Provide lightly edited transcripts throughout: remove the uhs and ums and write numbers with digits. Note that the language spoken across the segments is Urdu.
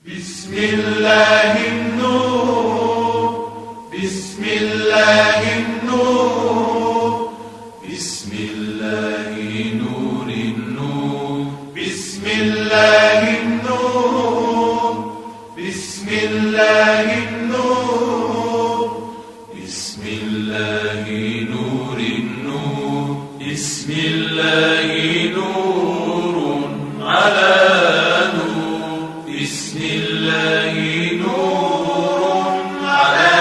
بسم الله النور بسم الله النور بسم الله نور النور بسم الله النور بسم الله النور بسم الله نور النور بسم الله نور على نور بسم الله نور على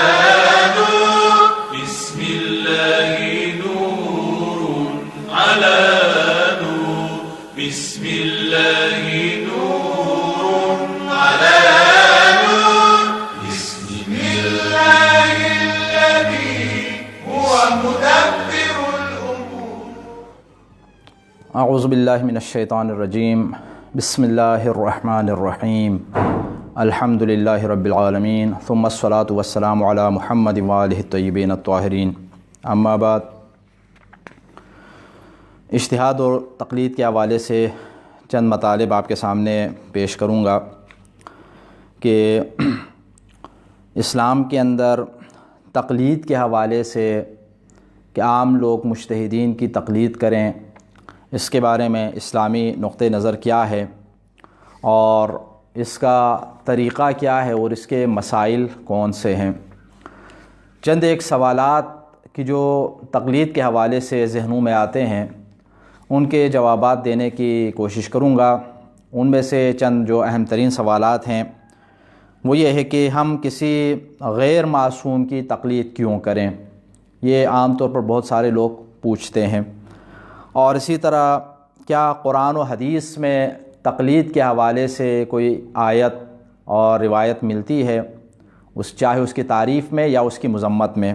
نور بسم الله نور على نور بسم الله نور على نور بسم الله الذي هو مدبر الأمور. اعوذ باللہ من الشیطان الرجیم. بسم اللہ الرحمن الرحیم. الحمد للہ رب العالمین ثم الصلاة والسلام علی محمد وآلہ الطیبین الطاہرین. اما بعد، اجتہاد اور تقلید کے حوالے سے چند مطالب آپ کے سامنے پیش کروں گا کہ اسلام کے اندر تقلید کے حوالے سے کہ عام لوگ مجتہدین کی تقلید کریں، اس کے بارے میں اسلامی نقطہ نظر کیا ہے اور اس کا طریقہ کیا ہے اور اس کے مسائل کون سے ہیں. چند ایک سوالات کی جو تقلید کے حوالے سے ذہنوں میں آتے ہیں ان کے جوابات دینے کی کوشش کروں گا. ان میں سے چند جو اہم ترین سوالات ہیں وہ یہ ہے کہ ہم کسی غیر معصوم کی تقلید کیوں کریں. یہ عام طور پر بہت سارے لوگ پوچھتے ہیں. اور اسی طرح کیا قرآن و حدیث میں تقلید کے حوالے سے کوئی آیت اور روایت ملتی ہے، چاہے اس کی تعریف میں یا اس کی مذمت میں.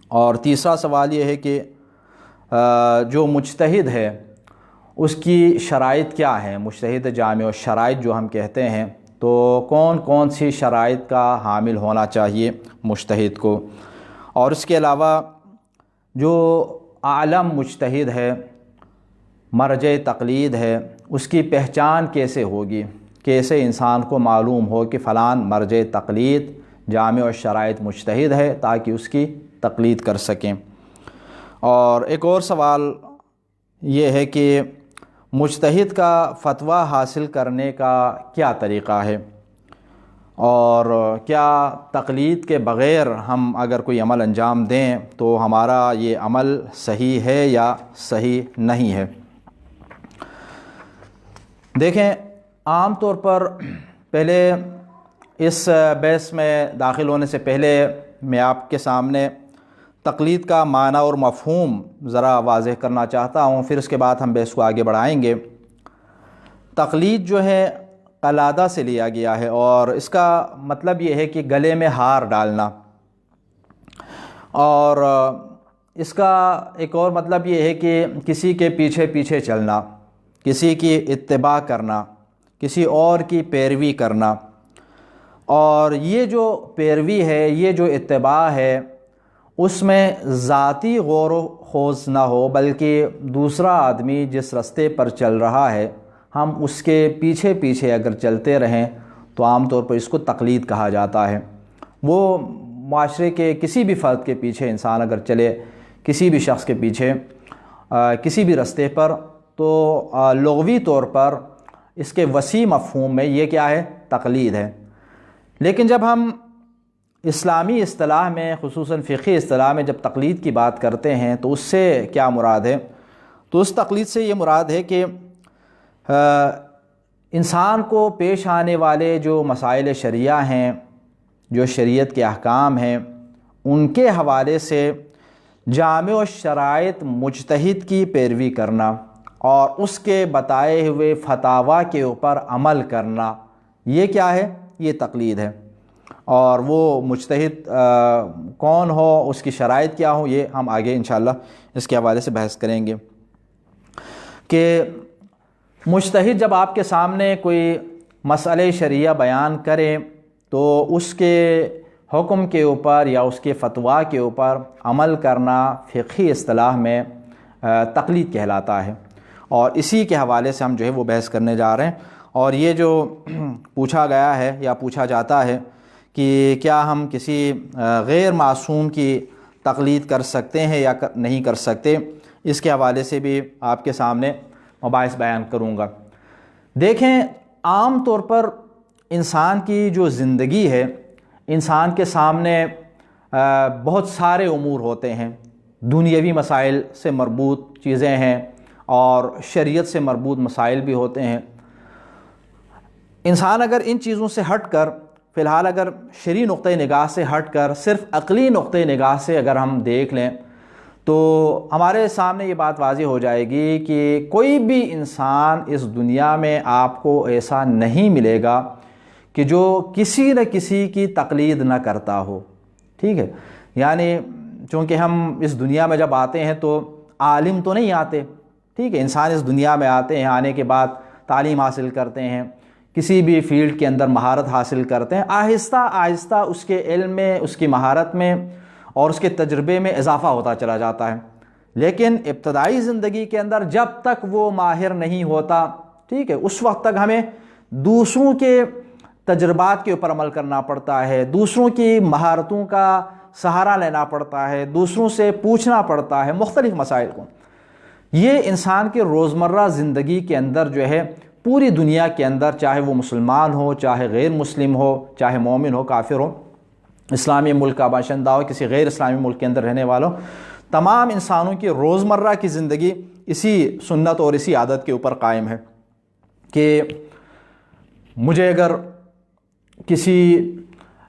اور تیسرا سوال یہ ہے کہ جو مجتہد ہے اس کی شرائط کیا ہیں. مجتہد جامع الشرائط جو ہم کہتے ہیں، تو کون کون سی شرائط کا حامل ہونا چاہیے مجتہد کو. اور اس کے علاوہ جو عالم مجتہد ہے، مرجع تقلید ہے، اس کی پہچان کیسے ہوگی، کیسے انسان کو معلوم ہو کہ فلان مرجع تقلید جامع الشرائط مجتہد ہے تاکہ اس کی تقلید کر سکیں. اور ایک اور سوال یہ ہے کہ مجتہد کا فتویٰ حاصل کرنے کا کیا طریقہ ہے اور کیا تقلید کے بغیر ہم اگر کوئی عمل انجام دیں تو ہمارا یہ عمل صحیح ہے یا صحیح نہیں ہے. دیکھیں، عام طور پر پہلے اس بحث میں داخل ہونے سے پہلے میں آپ کے سامنے تقلید کا معنی اور مفہوم ذرا واضح کرنا چاہتا ہوں، پھر اس کے بعد ہم بحث کو آگے بڑھائیں گے. تقلید جو ہے قلادہ سے لیا گیا ہے اور اس کا مطلب یہ ہے کہ گلے میں ہار ڈالنا. اور اس کا ایک اور مطلب یہ ہے کہ کسی کے پیچھے پیچھے چلنا، کسی کی اتباع کرنا، کسی اور کی پیروی کرنا. اور یہ جو پیروی ہے، یہ جو اتباع ہے، اس میں ذاتی غور و خوض نہ ہو بلکہ دوسرا آدمی جس راستے پر چل رہا ہے ہم اس کے پیچھے پیچھے اگر چلتے رہیں تو عام طور پر اس کو تقلید کہا جاتا ہے. وہ معاشرے کے کسی بھی فرد کے پیچھے انسان اگر چلے، کسی بھی شخص کے پیچھے کسی بھی راستے پر، تو لغوی طور پر اس کے وسیع مفہوم میں یہ کیا ہے؟ تقلید ہے. لیکن جب ہم اسلامی اصطلاح میں، خصوصاً فقہی اصطلاح میں جب تقلید کی بات کرتے ہیں تو اس سے کیا مراد ہے؟ تو اس تقلید سے یہ مراد ہے کہ انسان کو پیش آنے والے جو مسائل شرعیہ ہیں، جو شریعت کے احکام ہیں، ان کے حوالے سے جامع الشرائط مجتہد کی پیروی کرنا اور اس کے بتائے ہوئے فتاویٰ کے اوپر عمل کرنا، یہ کیا ہے؟ یہ تقلید ہے. اور وہ مجتہد کون ہو، اس کی شرائط کیا ہوں، یہ ہم آگے انشاءاللہ اس کے حوالے سے بحث کریں گے. کہ مجتہد جب آپ کے سامنے کوئی مسئلہ شرعیہ بیان کرے تو اس کے حکم کے اوپر یا اس کے فتویٰ کے اوپر عمل کرنا فقہی اصطلاح میں تقلید کہلاتا ہے، اور اسی کے حوالے سے ہم جو ہے وہ بحث کرنے جا رہے ہیں. اور یہ جو پوچھا گیا ہے یا پوچھا جاتا ہے کہ کیا ہم کسی غیر معصوم کی تقلید کر سکتے ہیں یا نہیں کر سکتے، اس کے حوالے سے بھی آپ کے سامنے مباحث بیان کروں گا۔ دیکھیں، عام طور پر انسان کی جو زندگی ہے، انسان کے سامنے بہت سارے امور ہوتے ہیں، دنیاوی مسائل سے مربوط چیزیں ہیں اور شریعت سے مربوط مسائل بھی ہوتے ہیں۔ انسان اگر ان چیزوں سے ہٹ کر، فی الحال اگر شرعی نقطۂ نگاہ سے ہٹ کر صرف عقلی نقطۂ نگاہ سے اگر ہم دیکھ لیں تو ہمارے سامنے یہ بات واضح ہو جائے گی کہ کوئی بھی انسان اس دنیا میں آپ کو ایسا نہیں ملے گا کہ جو کسی نہ کسی کی تقلید نہ کرتا ہو، ٹھیک ہے۔ یعنی چونکہ ہم اس دنیا میں جب آتے ہیں تو عالم تو نہیں آتے، ٹھیک ہے، انسان اس دنیا میں آتے ہیں، آنے کے بعد تعلیم حاصل کرتے ہیں، کسی بھی فیلڈ کے اندر مہارت حاصل کرتے ہیں، آہستہ آہستہ اس کے علم میں، اس کی مہارت میں اور اس کے تجربے میں اضافہ ہوتا چلا جاتا ہے۔ لیکن ابتدائی زندگی کے اندر جب تک وہ ماہر نہیں ہوتا، ٹھیک ہے، اس وقت تک ہمیں دوسروں کے تجربات کے اوپر عمل کرنا پڑتا ہے، دوسروں کی مہارتوں کا سہارا لینا پڑتا ہے، دوسروں سے پوچھنا پڑتا ہے مختلف مسائل کو۔ یہ انسان کے روزمرہ زندگی کے اندر جو ہے پوری دنیا کے اندر، چاہے وہ مسلمان ہو، چاہے غیر مسلم ہو، چاہے مومن ہو، کافر ہو، اسلامی ملک کا باشندہ ہو، کسی غیر اسلامی ملک کے اندر رہنے والوں، تمام انسانوں کی روزمرہ کی زندگی اسی سنت اور اسی عادت کے اوپر قائم ہے کہ مجھے اگر کسی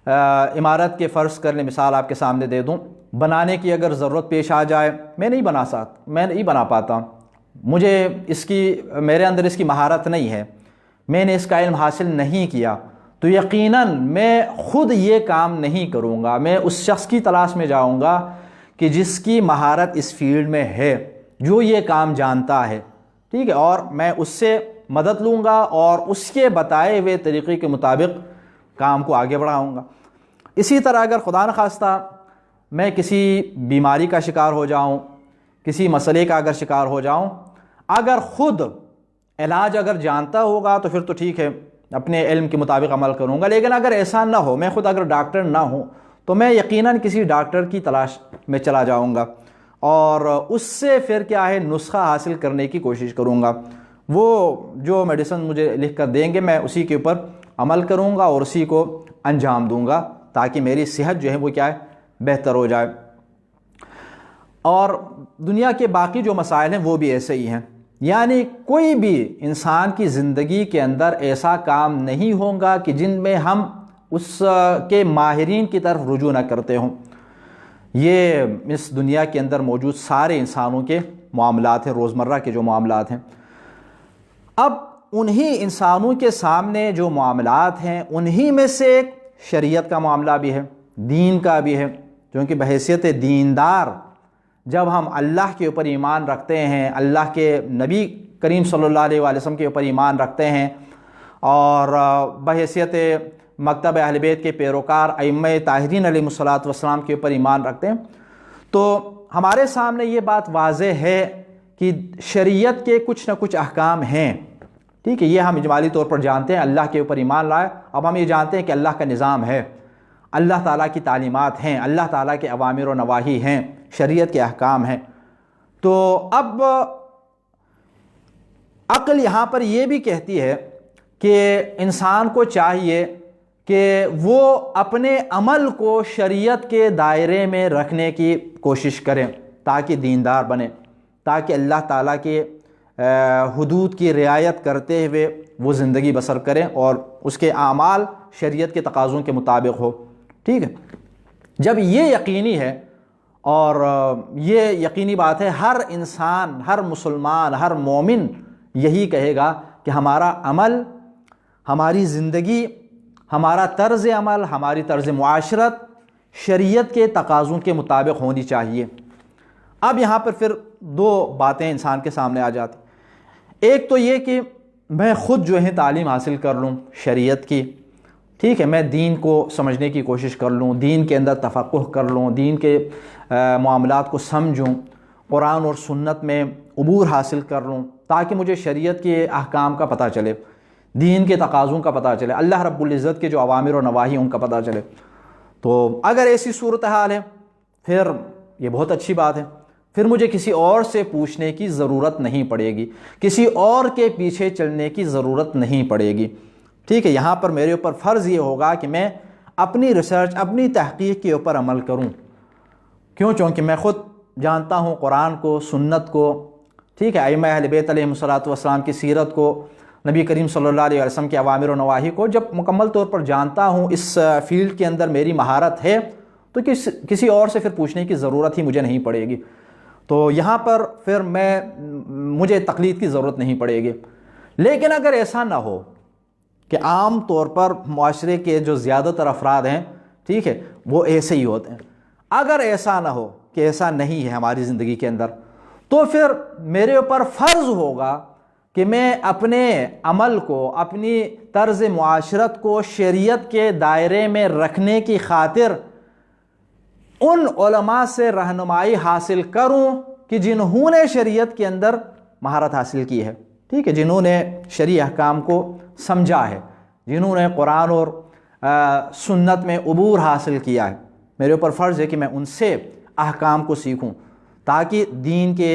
عمارت کے فرض کر لیں، مثال آپ کے سامنے دے دوں، بنانے کی اگر ضرورت پیش آ جائے، میں نہیں بنا پاتا، میرے اندر اس کی مہارت نہیں ہے، میں نے اس کا علم حاصل نہیں کیا، تو یقیناً میں خود یہ کام نہیں کروں گا، میں اس شخص کی تلاش میں جاؤں گا کہ جس کی مہارت اس فیلڈ میں ہے، جو یہ کام جانتا ہے، ٹھیک ہے، اور میں اس سے مدد لوں گا اور اس کے بتائے ہوئے طریقے کے مطابق کام کو آگے بڑھاؤں گا۔ اسی طرح اگر خدا نخواستہ میں کسی بیماری کا شکار ہو جاؤں، کسی مسئلے کا اگر شکار ہو جاؤں، اگر خود علاج اگر جانتا ہوگا تو پھر تو ٹھیک ہے، اپنے علم کے مطابق عمل کروں گا، لیکن اگر ایسا نہ ہو، میں خود اگر ڈاکٹر نہ ہوں تو میں یقیناً کسی ڈاکٹر کی تلاش میں چلا جاؤں گا اور اس سے پھر کیا ہے نسخہ حاصل کرنے کی کوشش کروں گا۔ وہ جو میڈیسن مجھے لکھ کر دیں گے میں اسی کے اوپر عمل کروں گا اور اسی کو انجام دوں گا تاکہ میری صحت جو ہے وہ کیا ہے بہتر ہو جائے۔ اور دنیا کے باقی جو مسائل ہیں وہ بھی ایسے ہی ہیں، یعنی کوئی بھی انسان کی زندگی کے اندر ایسا کام نہیں ہوگا کہ جن میں ہم اس کے ماہرین کی طرف رجوع نہ کرتے ہوں۔ یہ اس دنیا کے اندر موجود سارے انسانوں کے معاملات ہیں، روزمرہ کے جو معاملات ہیں۔ اب انہی انسانوں کے سامنے جو معاملات ہیں انہی میں سے ایک شریعت کا معاملہ بھی ہے، دین کا بھی ہے، کیونکہ بحیثیت دیندار جب ہم اللہ کے اوپر ایمان رکھتے ہیں، اللہ کے نبی کریم صلی اللہ علیہ وسلم کے اوپر ایمان رکھتے ہیں اور بحیثیت مکتب اہل بیت کے پیروکار ائمہ طاہرین علیہ الصلوۃ والسلام کے اوپر ایمان رکھتے ہیں، تو ہمارے سامنے یہ بات واضح ہے کہ شریعت کے کچھ نہ کچھ احکام ہیں، ٹھیک ہے، یہ ہم اجمالی طور پر جانتے ہیں، اللہ کے اوپر ایمان لائے، اب ہم یہ جانتے ہیں کہ اللہ کا نظام ہے، اللہ تعالیٰ کی تعلیمات ہیں، اللہ تعالیٰ کے اوامر و نواہی ہیں، شریعت کے احکام ہیں۔ تو اب عقل یہاں پر یہ بھی کہتی ہے کہ انسان کو چاہیے کہ وہ اپنے عمل کو شریعت کے دائرے میں رکھنے کی کوشش کریں تاکہ دیندار بنے، تاکہ اللہ تعالیٰ کے حدود کی رعایت کرتے ہوئے وہ زندگی بسر کریں اور اس کے اعمال شریعت کے تقاضوں کے مطابق ہو، ٹھیک ہے۔ جب یہ یقینی ہے اور یہ یقینی بات ہے، ہر انسان، ہر مسلمان، ہر مومن یہی کہے گا کہ ہمارا عمل، ہماری زندگی، ہمارا طرز عمل، ہماری طرز معاشرت شریعت کے تقاضوں کے مطابق ہونی چاہیے۔ اب یہاں پر پھر دو باتیں انسان کے سامنے آ جاتی، ایک تو یہ کہ میں خود جو ہے تعلیم حاصل کر لوں شریعت کی، ٹھیک ہے، میں دین کو سمجھنے کی کوشش کر لوں، دین کے اندر تفقہ کر لوں، دین کے معاملات کو سمجھوں، قرآن اور سنت میں عبور حاصل کر لوں تاکہ مجھے شریعت کے احکام کا پتہ چلے۔ دین کے تقاضوں کا پتہ چلے، اللہ رب العزت کے جو اوامر و نواہی ان کا پتہ چلے۔ تو اگر ایسی صورتحال ہے پھر یہ بہت اچھی بات ہے، پھر مجھے کسی اور سے پوچھنے کی ضرورت نہیں پڑے گی، کسی اور کے پیچھے چلنے کی ضرورت نہیں پڑے گی، ٹھیک ہے۔ یہاں پر میرے اوپر فرض یہ ہوگا کہ میں اپنی ریسرچ، اپنی تحقیق کے اوپر عمل کروں۔ کیوں؟ چونکہ میں خود جانتا ہوں قرآن کو، سنت کو، ٹھیک ہے، ائمہ اہل بیت علیہم الصلوۃ والسلام کی سیرت کو، نبی کریم صلی اللہ علیہ وسلم کے اوامر و نواہی کو جب مکمل طور پر جانتا ہوں، اس فیلڈ کے اندر میری مہارت ہے، تو کسی اور سے پھر پوچھنے کی ضرورت ہی مجھے نہیں پڑے گی۔ تو یہاں پر پھر مجھے تقلید کی ضرورت نہیں پڑے گی۔ لیکن اگر ایسا نہ ہو کہ عام طور پر معاشرے کے جو زیادہ تر افراد ہیں، ٹھیک ہے، وہ ایسے ہی ہوتے ہیں، اگر ایسا نہ ہو کہ ایسا نہیں ہے ہماری زندگی کے اندر، تو پھر میرے اوپر فرض ہوگا کہ میں اپنے عمل کو، اپنی طرز معاشرت کو شریعت کے دائرے میں رکھنے کی خاطر ان علماء سے رہنمائی حاصل کروں کہ جنہوں نے شریعت کے اندر مہارت حاصل کی ہے، ٹھیک ہے، جنہوں نے شرعی احکام کو سمجھا ہے، جنہوں نے قرآن اور سنت میں عبور حاصل کیا ہے۔ میرے اوپر فرض ہے کہ میں ان سے احکام کو سیکھوں تاکہ دین کے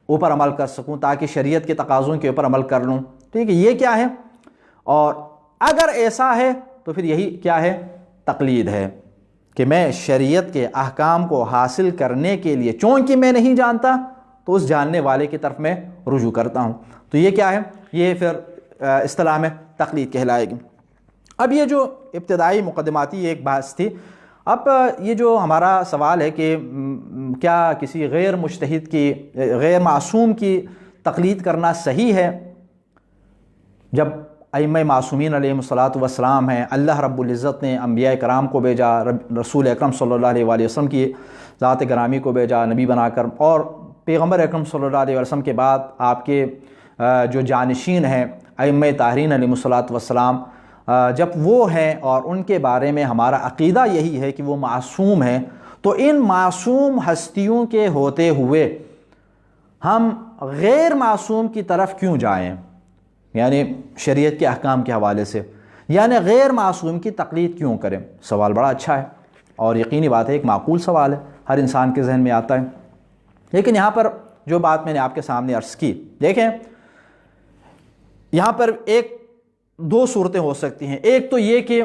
اوپر عمل کر سکوں، تاکہ شریعت کے تقاضوں کے اوپر عمل کر لوں، ٹھیک ہے۔ یہ کیا ہے؟ اور اگر ایسا ہے تو پھر یہی کیا ہے؟ تقلید ہے، کہ میں شریعت کے احکام کو حاصل کرنے کے لیے چونکہ میں نہیں جانتا تو اس جاننے والے کی طرف میں رجوع کرتا ہوں۔ تو یہ کیا ہے؟ یہ پھر اصطلاح میں تقلید کہلائے گی۔ اب یہ جو ابتدائی مقدماتی ایک بحث تھی، اب یہ جو ہمارا سوال ہے کہ کیا کسی غیر مجتہد کی، غیر معصوم کی تقلید کرنا صحیح ہے جب ائمہ معصومین علیہم الصلوۃ والسلام ہیں، اللہ رب العزت نے انبیاء کرام کو بھیجا، رسول اکرم صلی اللہ علیہ وآلہ وسلم کی ذات گرامی کو بھیجا نبی بنا کر، اور پیغمبر اکرم صلی اللہ علیہ وسلم کے بعد آپ کے جو جانشین ہیں ائمہ طاہرین علیہم الصلوۃ والسلام، جب وہ ہیں اور ان کے بارے میں ہمارا عقیدہ یہی ہے کہ وہ معصوم ہیں، تو ان معصوم ہستیوں کے ہوتے ہوئے ہم غیر معصوم کی طرف کیوں جائیں؟ یعنی شریعت کے احکام کے حوالے سے، یعنی غیر معصوم کی تقلید کیوں کریں؟ سوال بڑا اچھا ہے اور یقینی بات ہے، ایک معقول سوال ہے، ہر انسان کے ذہن میں آتا ہے۔ لیکن یہاں پر جو بات میں نے آپ کے سامنے عرض کی، دیکھیں یہاں پر دو صورتیں ہو سکتی ہیں۔ ایک تو یہ کہ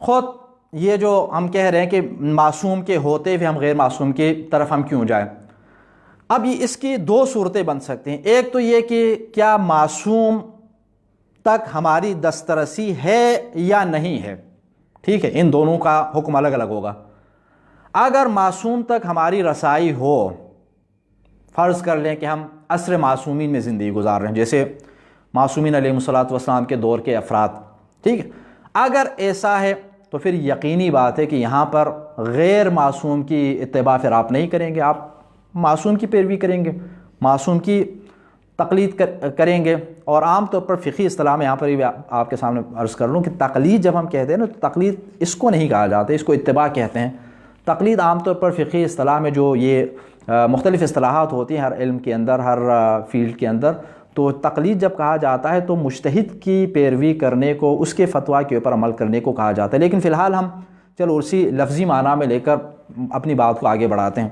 خود یہ جو ہم کہہ رہے ہیں کہ معصوم کے ہوتے ہوئے ہم غیر معصوم کی طرف ہم کیوں جائیں، اب یہ اس کی دو صورتیں بن سکتی ہیں۔ ایک تو یہ کہ کیا معصوم تک ہماری دسترسی ہے یا نہیں ہے، ٹھیک ہے، ان دونوں کا حکم الگ الگ ہوگا۔ اگر معصوم تک ہماری رسائی ہو، فرض کر لیں کہ ہم عصر معصومین میں زندگی گزار رہے ہیں، جیسے معصومین علیہ الصلوۃ والسلام کے دور کے افراد، ٹھیک ہے، اگر ایسا ہے تو پھر یقینی بات ہے کہ یہاں پر غیر معصوم کی اتباع پھر آپ نہیں کریں گے، آپ معصوم کی پیروی کریں گے، معصوم کی تقلید کریں گے۔ اور عام طور پر فقہی اصطلاح میں یہاں پر آپ کے سامنے عرض کر لوں کہ تقلید جب ہم کہتے ہیں نا، تو تقلید اس کو نہیں کہا جاتا، اس کو اتباع کہتے ہیں۔ تقلید عام طور پر فقہی اصطلاح میں جو یہ مختلف اصطلاحات ہوتی ہیں ہر علم کے اندر، ہر فیلڈ کے اندر، تو تقلید جب کہا جاتا ہے تو مجتہد کی پیروی کرنے کو، اس کے فتویٰ کے اوپر عمل کرنے کو کہا جاتا ہے۔ لیکن فی الحال ہم چلو اسی لفظی معنی میں لے کر اپنی بات کو آگے بڑھاتے ہیں۔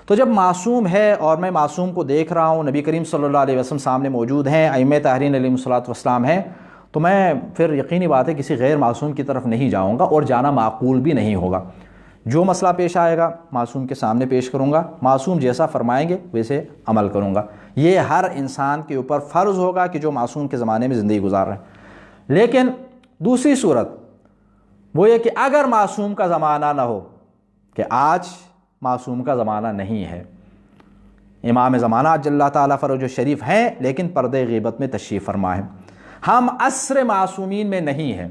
تو جب معصوم ہے اور میں معصوم کو دیکھ رہا ہوں، نبی کریم صلی اللہ علیہ وسلم سامنے موجود ہیں، ائمہ طاہرین علیہم الصلوۃ والسلام ہیں، تو میں پھر یقینی بات ہے کسی غیر معصوم کی طرف نہیں جاؤں گا، اور جانا معقول بھی نہیں ہوگا۔ جو مسئلہ پیش آئے گا معصوم کے سامنے پیش کروں گا، معصوم جیسا فرمائیں گے ویسے عمل کروں گا۔ یہ ہر انسان کے اوپر فرض ہوگا کہ جو معصوم کے زمانے میں زندگی گزار رہے ہیں۔ لیکن دوسری صورت وہ یہ کہ اگر معصوم کا زمانہ نہ ہو، کہ آج معصوم کا زمانہ نہیں ہے، امام زمانہ جل اللہ تعالیٰ فرج و شریف ہیں لیکن پردے غیبت میں تشریف فرما ہے، ہم عصر معصومین میں نہیں ہیں،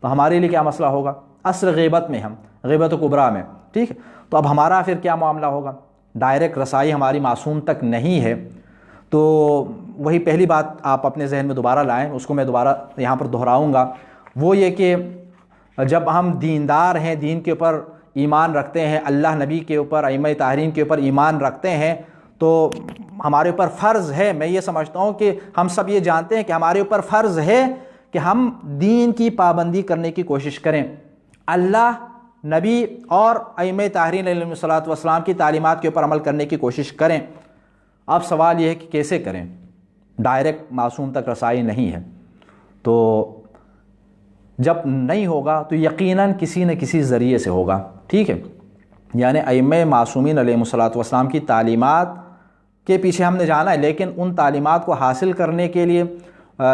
تو ہمارے لیے کیا مسئلہ ہوگا؟ عصر غیبت میں، ہم غیبت و کبریٰ میں، ٹھیک ہے، تو اب ہمارا پھر کیا معاملہ ہوگا؟ ڈائریکٹ رسائی ہماری معصوم تک نہیں ہے، تو وہی پہلی بات آپ اپنے ذہن میں دوبارہ لائیں، اس کو میں دوبارہ یہاں پر دہراؤں گا، وہ یہ کہ جب ہم دیندار ہیں، دین کے اوپر ایمان رکھتے ہیں، اللہ نبی کے اوپر، ائمہ طاہرین کے اوپر ایمان رکھتے ہیں، تو ہمارے اوپر فرض ہے، میں یہ سمجھتا ہوں کہ ہم سب یہ جانتے ہیں کہ ہمارے اوپر فرض ہے کہ ہم دین کی پابندی کرنے کی کوشش کریں، اللہ، نبی اور ائمہ طاہرین علیہ الصلوۃ والسلام کی تعلیمات کے اوپر عمل کرنے کی کوشش کریں۔ اب سوال یہ ہے کہ کیسے کریں؟ ڈائریکٹ معصوم تک رسائی نہیں ہے، تو جب نہیں ہوگا تو یقیناً کسی نہ کسی ذریعے سے ہوگا، ٹھیک ہے؟ یعنی ائمہ معصومین علیہ الصلوۃ والسلام کی تعلیمات کے پیچھے ہم نے جانا ہے، لیکن ان تعلیمات کو حاصل کرنے کے لیے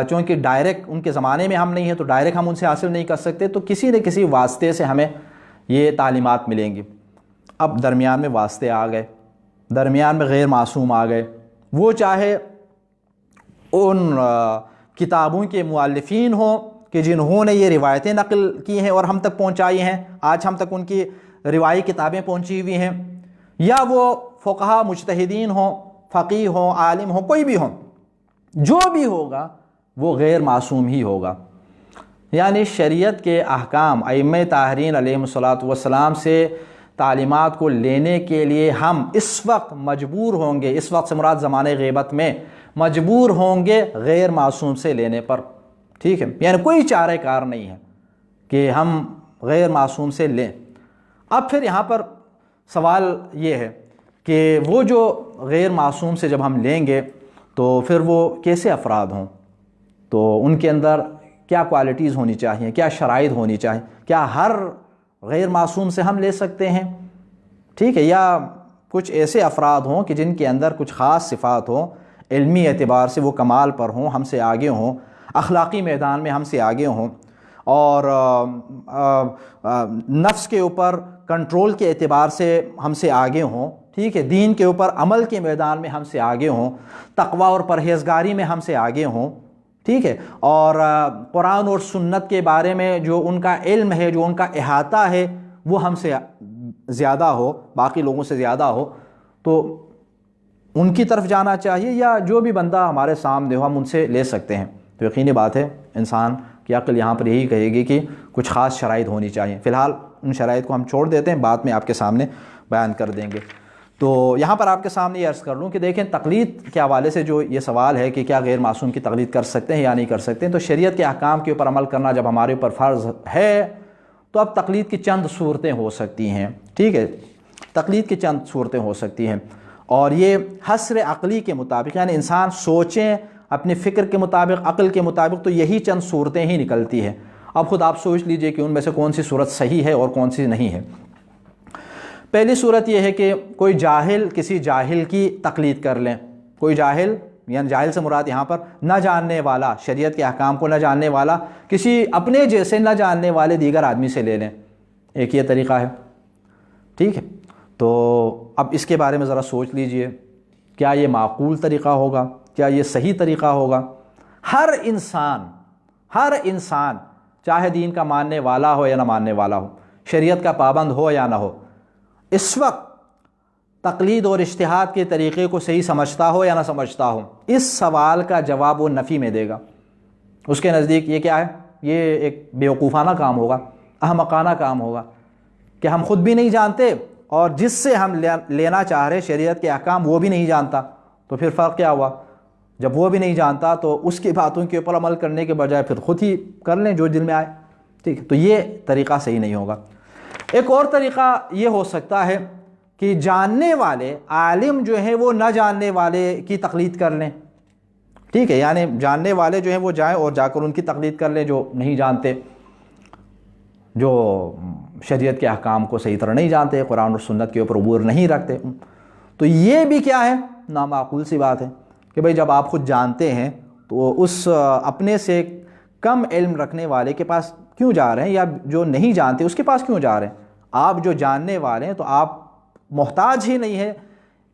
چونکہ ڈائریکٹ ان کے زمانے میں ہم نہیں ہیں تو ڈائریکٹ ہم ان سے حاصل نہیں کر سکتے، تو کسی نہ کسی واسطے سے ہمیں یہ تعلیمات ملیں گی۔ اب درمیان میں واسطے آ گئے، درمیان میں غیر معصوم آ گئے، وہ چاہے ان کتابوں کے مؤلفین ہوں کہ جنہوں نے یہ روایتیں نقل کی ہیں اور ہم تک پہنچائی ہیں، آج ہم تک ان کی روایتی کتابیں پہنچی ہوئی ہیں، یا وہ فقہا مجتہدین ہوں، فقیہ ہوں، عالم ہوں، کوئی بھی ہوں، جو بھی ہوگا وہ غیر معصوم ہی ہوگا۔ یعنی شریعت کے احکام ائمہ طاہرین علیہ الصلوۃ والسلام سے تعلیمات کو لینے کے لیے ہم اس وقت مجبور ہوں گے، اس وقت سے مراد زمانہ غیبت میں مجبور ہوں گے غیر معصوم سے لینے پر، ٹھیک ہے؟ یعنی کوئی چارہ کار نہیں ہے کہ ہم غیر معصوم سے لیں۔ اب پھر یہاں پر سوال یہ ہے کہ وہ جو غیر معصوم سے جب ہم لیں گے تو پھر وہ کیسے افراد ہوں، تو ان کے اندر کیا کوالٹیز ہونی چاہیے، کیا شرائط ہونی چاہیے؟ کیا ہر غیر معصوم سے ہم لے سکتے ہیں، ٹھیک ہے؟ یا کچھ ایسے افراد ہوں کہ جن کے اندر کچھ خاص صفات ہوں، علمی اعتبار سے وہ کمال پر ہوں، ہم سے آگے ہوں، اخلاقی میدان میں ہم سے آگے ہوں، اور نفس کے اوپر کنٹرول کے اعتبار سے ہم سے آگے ہوں، ٹھیک ہے؟ دین کے اوپر عمل کے میدان میں ہم سے آگے ہوں، تقوی اور پرہیزگاری میں ہم سے آگے ہوں، ٹھیک ہے؟ اور قرآن اور سنت کے بارے میں جو ان کا علم ہے، جو ان کا احاطہ ہے، وہ ہم سے زیادہ ہو، باقی لوگوں سے زیادہ ہو، تو ان کی طرف جانا چاہیے، یا جو بھی بندہ ہمارے سامنے ہو ہم ان سے لے سکتے ہیں؟ تو یقینی بات ہے انسان کی عقل یہاں پر یہی کہے گی کہ کچھ خاص شرائط ہونی چاہیے۔ فی الحال ان شرائط کو ہم چھوڑ دیتے ہیں، بعد میں آپ کے سامنے بیان کر دیں گے۔ تو یہاں پر آپ کے سامنے یہ عرض کر لوں کہ دیکھیں تقلید کے حوالے سے جو یہ سوال ہے کہ کیا غیر معصوم کی تقلید کر سکتے ہیں یا نہیں کر سکتے ہیں، تو شریعت کے احکام کے اوپر عمل کرنا جب ہمارے اوپر فرض ہے تو اب تقلید کی چند صورتیں ہو سکتی ہیں، ٹھیک ہے؟ تقلید کی چند صورتیں ہو سکتی ہیں، اور یہ حسر عقلی کے مطابق، یعنی انسان سوچیں اپنے فکر کے مطابق، عقل کے مطابق، تو یہی چند صورتیں ہی نکلتی ہیں۔ اب خود آپ سوچ لیجئے کہ ان میں سے کون سی صورت صحیح ہے اور کون سی نہیں ہے۔ پہلی صورت یہ ہے کہ کوئی جاہل کسی جاہل کی تقلید کر لیں، کوئی جاہل، یعنی جاہل سے مراد یہاں پر نہ جاننے والا، شریعت کے احکام کو نہ جاننے والا، کسی اپنے جیسے نہ جاننے والے دیگر آدمی سے لے لیں، ایک یہ طریقہ ہے، ٹھیک ہے؟ تو اب اس کے بارے میں ذرا سوچ لیجئے، کیا یہ معقول طریقہ ہوگا؟ کیا یہ صحیح طریقہ ہوگا؟ ہر انسان چاہے دین کا ماننے والا ہو یا نہ ماننے والا ہو، شریعت کا پابند ہو یا نہ ہو، اس وقت تقلید اور اجتہاد کے طریقے کو صحیح سمجھتا ہو یا نہ سمجھتا ہو، اس سوال کا جواب وہ نفی میں دے گا۔ اس کے نزدیک یہ کیا ہے؟ یہ ایک بیوقوفانہ کام ہوگا، احمقانہ کام ہوگا کہ ہم خود بھی نہیں جانتے اور جس سے ہم لینا چاہ رہے شریعت کے احکام وہ بھی نہیں جانتا، تو پھر فرق کیا ہوا؟ جب وہ بھی نہیں جانتا تو اس کی باتوں کے اوپر عمل کرنے کے بجائے پھر خود ہی کر لیں جو دل میں آئے، ٹھیک ہے؟ تو یہ طریقہ صحیح نہیں ہوگا۔ ایک اور طریقہ یہ ہو سکتا ہے کہ جاننے والے عالم جو ہیں وہ نہ جاننے والے کی تقلید کر لیں، ٹھیک ہے؟ یعنی جاننے والے جو ہیں وہ جائیں اور جا کر ان کی تقلید کر لیں جو نہیں جانتے، جو شریعت کے احکام کو صحیح طرح نہیں جانتے، قرآن اور سنت کے اوپر عبور نہیں رکھتے۔ تو یہ بھی کیا ہے؟ نامعقول سی بات ہے کہ بھئی جب آپ خود جانتے ہیں تو اس اپنے سے کم علم رکھنے والے کے پاس کیوں جا رہے ہیں، یا جو نہیں جانتے اس کے پاس کیوں جا رہے ہیں؟ آپ جو جاننے والے ہیں تو آپ محتاج ہی نہیں ہے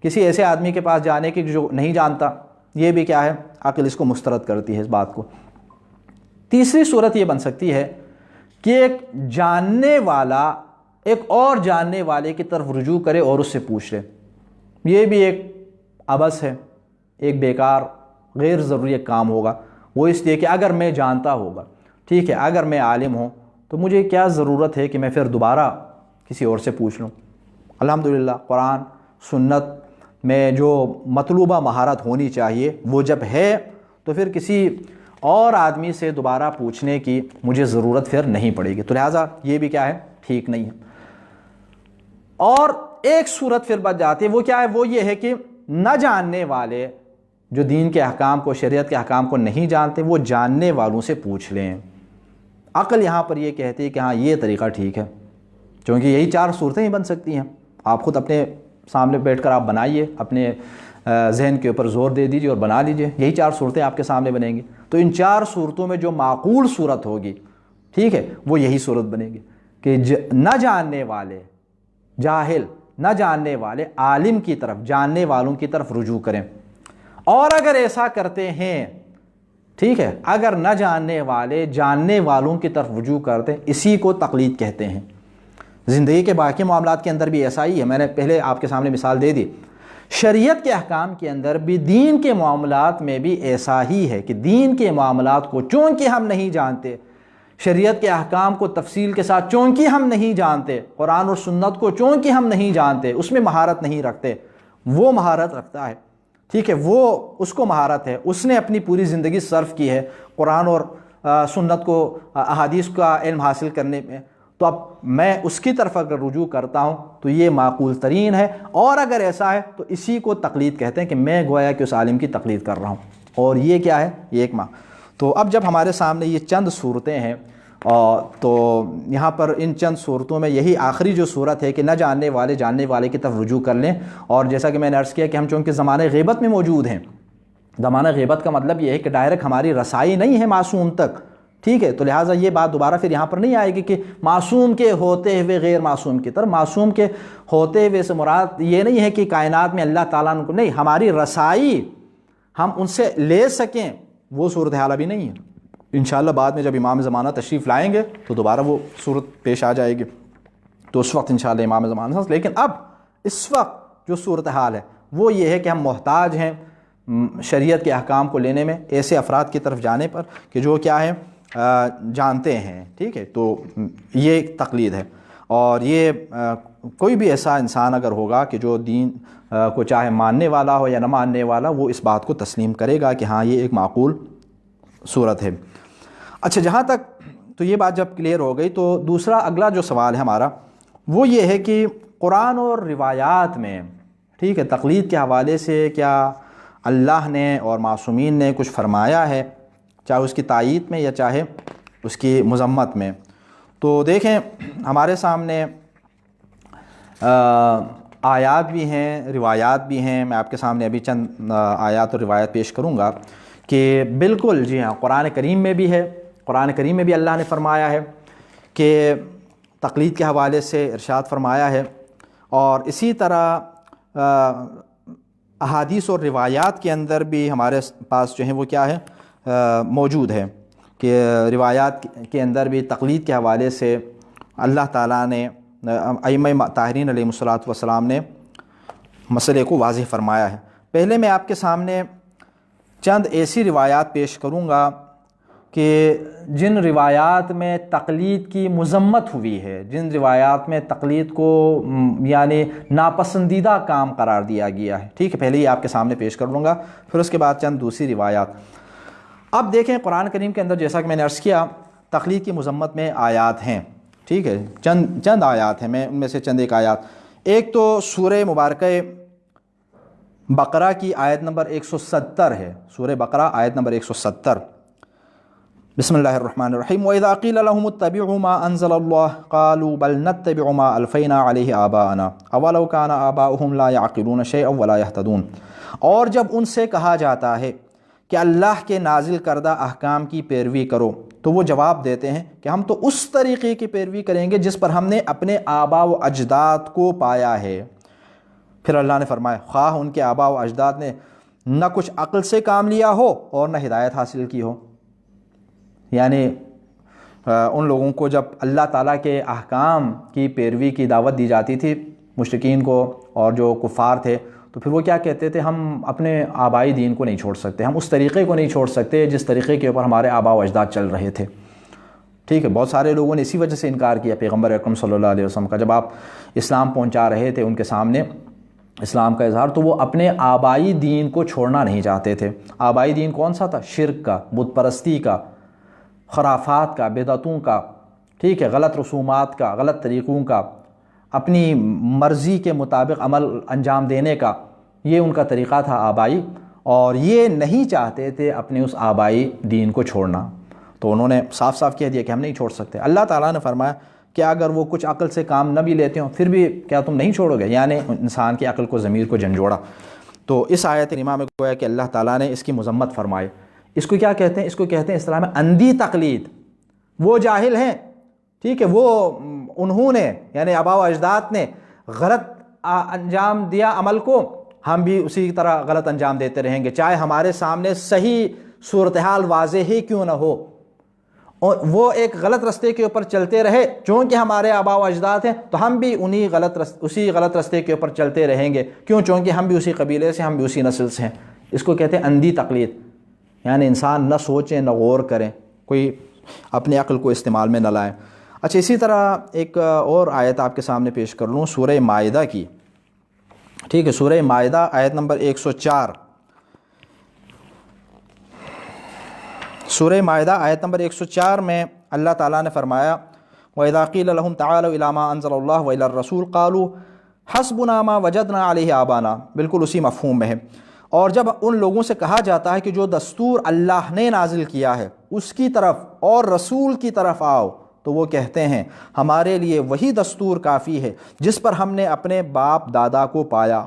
کسی ایسے آدمی کے پاس جانے کی جو نہیں جانتا۔ یہ بھی کیا ہے؟ عقل اس کو مسترد کرتی ہے اس بات کو۔ تیسری صورت یہ بن سکتی ہے کہ ایک جاننے والا ایک اور جاننے والے کی طرف رجوع کرے اور اس سے پوچھ لے۔ یہ بھی ایک عبث ہے، ایک بیکار غیر ضروری ایک کام ہوگا، وہ اس لیے کہ اگر میں جانتا ہوگا، ٹھیک ہے، اگر میں عالم ہوں تو مجھے کیا ضرورت ہے کہ میں پھر دوبارہ کسی اور سے پوچھ لوں۔ الحمدللہ قرآن سنت میں جو مطلوبہ مہارت ہونی چاہیے وہ جب ہے تو پھر کسی اور آدمی سے دوبارہ پوچھنے کی مجھے ضرورت پھر نہیں پڑے گی. تو لہٰذا یہ بھی کیا ہے, ٹھیک نہیں ہے. اور ایک صورت پھر بچ جاتی ہے, وہ کیا ہے, وہ یہ ہے کہ نہ جاننے والے جو دین کے احکام کو, شریعت کے احکام کو نہیں جانتے, وہ جاننے والوں سے پوچھ لیں. عقل یہاں پر یہ کہتی ہے کہ ہاں یہ طریقہ ٹھیک ہے, کیونکہ یہی 4 صورتیں ہی بن سکتی ہیں. آپ خود اپنے سامنے بیٹھ کر آپ بنائیے, اپنے ذہن کے اوپر زور دے دیجیے اور بنا لیجیے, یہی 4 صورتیں آپ کے سامنے بنیں گی. تو ان 4 صورتوں میں جو معقول صورت ہوگی, ٹھیک ہے, وہ یہی صورت بنے گی کہ نہ جاننے والے جاہل, نہ جاننے والے عالم کی طرف, جاننے والوں کی طرف رجوع کریں. اور اگر ایسا کرتے ہیں, ٹھیک ہے, اگر نہ جاننے والے جاننے والوں کی طرف رجوع کرتے ہیں, اسی کو تقلید کہتے ہیں. زندگی کے باقی معاملات کے اندر بھی ایسا ہی ہے. میں نے پہلے آپ کے سامنے مثال دے دی. شریعت کے احکام کے اندر بھی, دین کے معاملات میں بھی ایسا ہی ہے کہ دین کے معاملات کو چونکہ ہم نہیں جانتے, شریعت کے احکام کو تفصیل کے ساتھ چونکہ ہم نہیں جانتے, قرآن اور سنت کو چونکہ ہم نہیں جانتے, اس میں مہارت نہیں رکھتے, وہ مہارت رکھتا ہے, ٹھیک ہے, وہ اس کو مہارت ہے, اس نے اپنی پوری زندگی صرف کی ہے قرآن اور سنت کو, احادیث کا علم حاصل کرنے میں. تو اب میں اس کی طرف اگر رجوع کرتا ہوں تو یہ معقول ترین ہے. اور اگر ایسا ہے تو اسی کو تقلید کہتے ہیں کہ میں گویا کہ اس عالم کی تقلید کر رہا ہوں. اور یہ کیا ہے, یہ ایک تو اب جب ہمارے سامنے یہ چند صورتیں ہیں, تو یہاں پر ان چند صورتوں میں یہی آخری جو صورت ہے کہ نہ جاننے والے جاننے والے کی طرف رجوع کر لیں. اور جیسا کہ میں نے عرض کیا کہ ہم چونکہ زمانہ غیبت میں موجود ہیں, زمانہ غیبت کا مطلب یہ ہے کہ ڈائریکٹ ہماری رسائی نہیں ہے معصوم تک, ٹھیک ہے, تو لہٰذا یہ بات دوبارہ پھر یہاں پر نہیں آئے گی کہ معصوم کے ہوتے ہوئے غیر معصوم کی طرف. معصوم کے ہوتے ہوئے سے مراد یہ نہیں ہے کہ کائنات میں اللہ تعالیٰ کو نہیں, ہماری رسائی ہم ان سے لے سکیں, وہ صورتحال ابھی نہیں ہے. انشاءاللہ بعد میں جب امام زمانہ تشریف لائیں گے تو دوبارہ وہ صورت پیش آ جائے گی, تو اس وقت انشاءاللہ امام زمانہ. لیکن اب اس وقت جو صورتحال ہے وہ یہ ہے کہ ہم محتاج ہیں شریعت کے احکام کو لینے میں ایسے افراد کی طرف جانے پر کہ جو کیا ہے, جانتے ہیں, ٹھیک ہے. تو یہ ایک تقلید ہے. اور یہ کوئی بھی ایسا انسان اگر ہوگا کہ جو دین کو چاہے ماننے والا ہو یا نہ ماننے والا, وہ اس بات کو تسلیم کرے گا کہ ہاں یہ ایک معقول صورت ہے. اچھا, جہاں تک تو یہ بات جب کلیئر ہو گئی, تو دوسرا اگلا جو سوال ہے ہمارا وہ یہ ہے کہ قرآن اور روایات میں, ٹھیک ہے, تقلید کے حوالے سے کیا اللہ نے اور معصومین نے کچھ فرمایا ہے, چاہے اس کی تائید میں یا چاہے اس کی مذمت میں. تو دیکھیں ہمارے سامنے آیات بھی ہیں, روایات بھی ہیں. میں آپ کے سامنے ابھی چند آیات اور روایات پیش کروں گا کہ بالکل جی ہاں, قرآن کریم میں بھی ہے, قرآن کریم میں بھی اللہ نے فرمایا ہے کہ تقلید کے حوالے سے ارشاد فرمایا ہے. اور اسی طرح احادیث اور روایات کے اندر بھی ہمارے پاس جو ہیں وہ کیا ہے, موجود ہے کہ روایات کے اندر بھی تقلید کے حوالے سے اللہ تعالیٰ نے, ائمہ طاہرین علیہ الصلوۃ والسلام نے مسئلے کو واضح فرمایا ہے. پہلے میں آپ کے سامنے چند ایسی روایات پیش کروں گا کہ جن روایات میں تقلید کی مذمت ہوئی ہے, جن روایات میں تقلید کو یعنی ناپسندیدہ کام قرار دیا گیا ہے, ٹھیک ہے. پہلے ہی آپ کے سامنے پیش کر لوں گا, پھر اس کے بعد چند دوسری روایات. اب دیکھیں قرآن کریم کے اندر جیسا کہ میں نے عرض کیا تقلید کی مذمت میں آیات ہیں, ٹھیک ہے, چند آیات ہیں. میں ان میں سے چند ایک آیات, ایک تو سورہ مبارکہ بقرہ کی آیت نمبر 170 ہے. سورہ بقرہ آیت نمبر 170. بسم اللہ الرحمن الرحیم. وَإِذَا قِيلَ لَهُمُ اتَّبِعُوا مَا أَنزَلَ اللَّهُ قَالُوا بَلْ نَتَّبِعُ مَا أَلْفَيْنَا عَلَيْهِ آبَاءَنَا أَوَلَوْ كَانَ آبَاؤُهُمْ لَا يَعْقِلُونَ شَيْئًا وَلَا يَهْتَدُونَ. اور جب ان سے کہا جاتا ہے کہ اللہ کے نازل کردہ احکام کی پیروی کرو, تو وہ جواب دیتے ہیں کہ ہم تو اس طریقے کی پیروی کریں گے جس پر ہم نے اپنے آبا و اجداد کو پایا ہے. پھر اللہ نے فرمایا خواہ ان کے آبا و اجداد نے نہ کچھ عقل سے کام لیا ہو اور نہ ہدایت حاصل کی ہو. یعنی ان لوگوں کو جب اللہ تعالیٰ کے احکام کی پیروی کی دعوت دی جاتی تھی مشرکین کو اور جو کفار تھے, تو پھر وہ کیا کہتے تھے, ہم اپنے آبائی دین کو نہیں چھوڑ سکتے, ہم اس طریقے کو نہیں چھوڑ سکتے جس طریقے کے اوپر ہمارے آبا و اجداد چل رہے تھے. ٹھیک ہے, بہت سارے لوگوں نے اسی وجہ سے انکار کیا پیغمبر اکرم صلی اللہ علیہ وسلم کا. جب آپ اسلام پہنچا رہے تھے ان کے سامنے اسلام کا اظہار، تو وہ اپنے آبائی دین کو چھوڑنا نہیں چاہتے تھے۔ آبائی دین کون سا تھا؟ شرک کا، بت پرستی کا، خرافات کا، بدعتوں کا، ٹھیک ہے، غلط رسومات کا، غلط طریقوں کا، اپنی مرضی کے مطابق عمل انجام دینے کا، یہ ان کا طریقہ تھا آبائی، اور یہ نہیں چاہتے تھے اپنے اس آبائی دین کو چھوڑنا۔ تو انہوں نے صاف صاف کہہ دیا کہ ہم نہیں چھوڑ سکتے۔ اللہ تعالیٰ نے فرمایا کہ اگر وہ کچھ عقل سے کام نہ بھی لیتے ہوں پھر بھی کیا تم نہیں چھوڑو گے؟ یعنی انسان کی عقل کو، ضمیر کو جھنجھوڑا۔ تو اس آیت کریمہ میں گویا کہ اللہ تعالیٰ نے اس کی مذمت فرمائی۔ اس کو کیا کہتے ہیں؟ اس کو کہتے ہیں اصطلاح میں اندھی تقلید۔ وہ جاہل ہیں، ٹھیک ہے، وہ انہوں نے یعنی آباء و اجداد نے غلط انجام دیا عمل کو، ہم بھی اسی طرح غلط انجام دیتے رہیں گے، چاہے ہمارے سامنے صحیح صورتحال واضح ہی کیوں نہ ہو، اور وہ ایک غلط رستے کے اوپر چلتے رہے، چونکہ ہمارے آباء و اجداد ہیں تو ہم بھی اسی غلط رستے کے اوپر چلتے رہیں گے، کیوں؟ چونکہ ہم بھی اسی قبیلے سے، ہم بھی اسی نسل سے ہیں۔ اس کو کہتے ہیں اندھی تقلید، یعنی انسان نہ سوچیں نہ غور کریں، کوئی اپنی عقل کو استعمال میں نہ لائیں۔ اچھا، اسی طرح ایک اور آیت آپ کے سامنے پیش کر لوں، سورہ مائدہ کی، ٹھیک ہے، سورہ مائدہ آیت نمبر 104۔ سورہ مائدہ آیت نمبر 104 میں اللہ تعالیٰ نے فرمایا وَإِذَا قِيلَ لَهُمْ تَعَالَوْا إِلَىٰ مَا أَنزَلَ اللَّهُ وَإِلَى الرَّسُولِ قَالُوا حَسْبُنَا مَا وَجَدْنَا عَلَيْهِ آبَانَا، بالکل اسی مفہوم میں ہے۔ اور جب ان لوگوں سے کہا جاتا ہے کہ جو دستور اللہ نے نازل کیا ہے اس کی طرف اور رسول کی طرف آؤ، تو وہ کہتے ہیں ہمارے لیے وہی دستور کافی ہے جس پر ہم نے اپنے باپ دادا کو پایا۔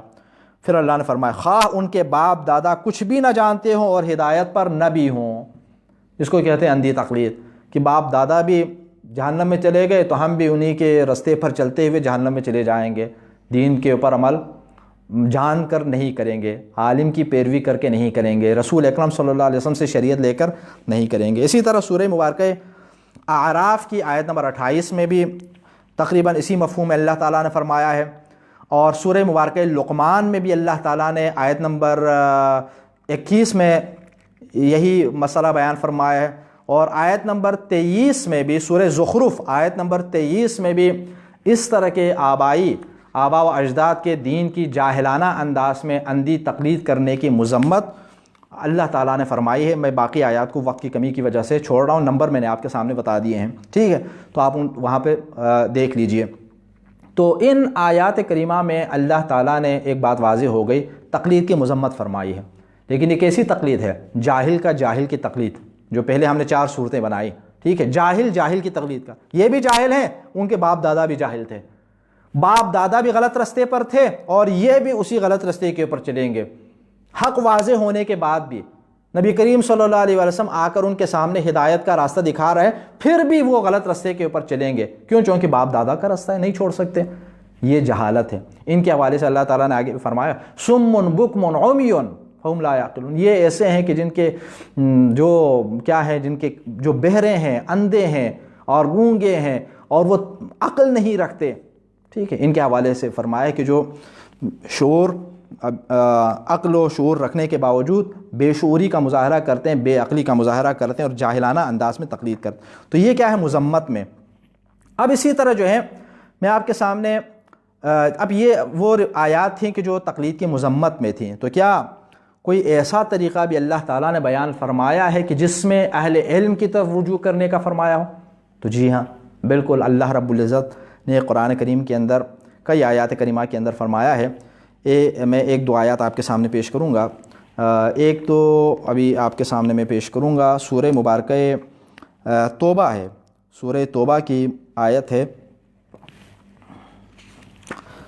پھر اللہ نے فرمایا خواہ ان کے باپ دادا کچھ بھی نہ جانتے ہوں اور ہدایت پر نہ بھی ہوں۔ اس کو کہتے ہیں اندھی تقلید، کہ باپ دادا بھی جہنم میں چلے گئے تو ہم بھی انہی کے رستے پر چلتے ہوئے جہنم میں چلے جائیں گے، دین کے اوپر عمل جان کر نہیں کریں گے، عالم کی پیروی کر کے نہیں کریں گے، رسول اکرم صلی اللہ علیہ وسلم سے شریعت لے کر نہیں کریں گے۔ اسی طرح سورہ مبارکہ اعراف کی آیت نمبر 28 میں بھی تقریباً اسی مفہوم میں اللہ تعالیٰ نے فرمایا ہے، اور سورہ مبارکہ لقمان میں بھی اللہ تعالیٰ نے آیت نمبر 21 میں یہی مسئلہ بیان فرمایا ہے، اور آیت نمبر 23 میں بھی، سورہ زخرف آیت نمبر 23 میں بھی اس طرح کے آباء و اجداد کے دین کی جاہلانہ انداز میں اندھی تقلید کرنے کی مذمت اللہ تعالیٰ نے فرمائی ہے۔ میں باقی آیات کو وقت کی کمی کی وجہ سے چھوڑ رہا ہوں، نمبر میں نے آپ کے سامنے بتا دیے ہیں، ٹھیک ہے، تو آپ وہاں پہ دیکھ لیجئے۔ تو ان آیات کریمہ میں اللہ تعالیٰ نے ایک بات واضح ہو گئی، تقلید کی مذمت فرمائی ہے، لیکن یہ کیسی تقلید ہے؟ جاہل کی تقلید، جو پہلے ہم نے 4 صورتیں بنائی، ٹھیک ہے، جاہل کی تقلید کا۔ یہ بھی جاہل ہیں، ان کے باپ دادا بھی جاہل تھے، باپ دادا بھی غلط رستے پر تھے اور یہ بھی اسی غلط رستے کے اوپر چلیں گے۔ حق واضح ہونے کے بعد بھی نبی کریم صلی اللہ علیہ وسلم آ کر ان کے سامنے ہدایت کا راستہ دکھا رہے ہیں، پھر بھی وہ غلط رستے کے اوپر چلیں گے، کیوں؟ چونکہ باپ دادا کا راستہ ہے، نہیں چھوڑ سکتے۔ یہ جہالت ہے۔ ان کے حوالے سے اللہ تعالیٰ نے آگے فرمایا صم بکم عمی فہم لا یعقلون، یہ ایسے ہیں کہ جن کے جن کے جو بہرے ہیں، اندھے ہیں اور گونگے ہیں اور وہ عقل نہیں رکھتے، ٹھیک ہے۔ ان کے حوالے سے فرمایا کہ جو عقل و شعور رکھنے کے باوجود بے شعوری کا مظاہرہ کرتے ہیں، بے عقلی کا مظاہرہ کرتے ہیں اور جاہلانہ انداز میں تقلید کرتے ہیں، تو یہ کیا ہے؟ مذمت میں۔ اب اسی طرح جو ہے میں آپ کے سامنے اب یہ وہ آیات تھیں کہ جو تقلید کی مذمت میں تھیں، تو کیا کوئی ایسا طریقہ بھی اللہ تعالیٰ نے بیان فرمایا ہے کہ جس میں اہل علم کی طرف رجوع کرنے کا فرمایا ہو؟ تو جی ہاں، بالکل، اللہ رب العزت نے قرآن کریم کے اندر کئی آیات کریمہ کے اندر فرمایا ہے۔ میں 1-2 آیات آپ کے سامنے پیش کروں گا۔ ایک تو ابھی آپ کے سامنے میں پیش کروں گا، سورہ مبارکہ توبہ ہے، سورہ توبہ کی آیت ہے،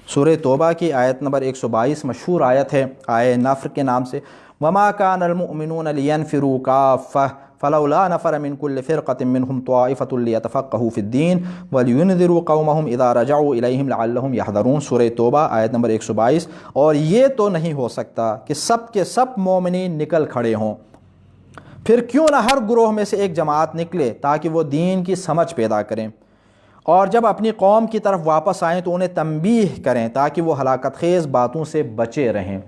سورہ توبہ کی آیت نمبر 122، مشہور آیت ہے آیہ نفر کے نام سے، وَمَا كَانَ الْمُؤْمِنُونَ لِيَنْفِرُوا كَافَّةً فَلَوْلَا نَفَرَ مِنْ كُلِّ فِرْقَةٍ مِّنْهُمْ طَائِفَةٌ لِيَتَفَقَّهُوا فِي الدِّينِ وَلِيُنذِرُوا قَوْمَهُمْ إِذَا رَجَعُوا إِلَيْهِمْ لَعَلَّهُمْ يَحْذَرُونَ، سورہ توبہ آیت نمبر 122۔ اور یہ تو نہیں ہو سکتا کہ سب کے سب مومنین نکل کھڑے ہوں، پھر کیوں نہ ہر گروہ میں سے ایک جماعت نکلے تاکہ وہ دین کی سمجھ پیدا کریں، اور جب اپنی قوم کی طرف واپس آئیں تو انہیں تنبیہ کریں تاکہ وہ ہلاکت خیز باتوں سے بچے رہیں۔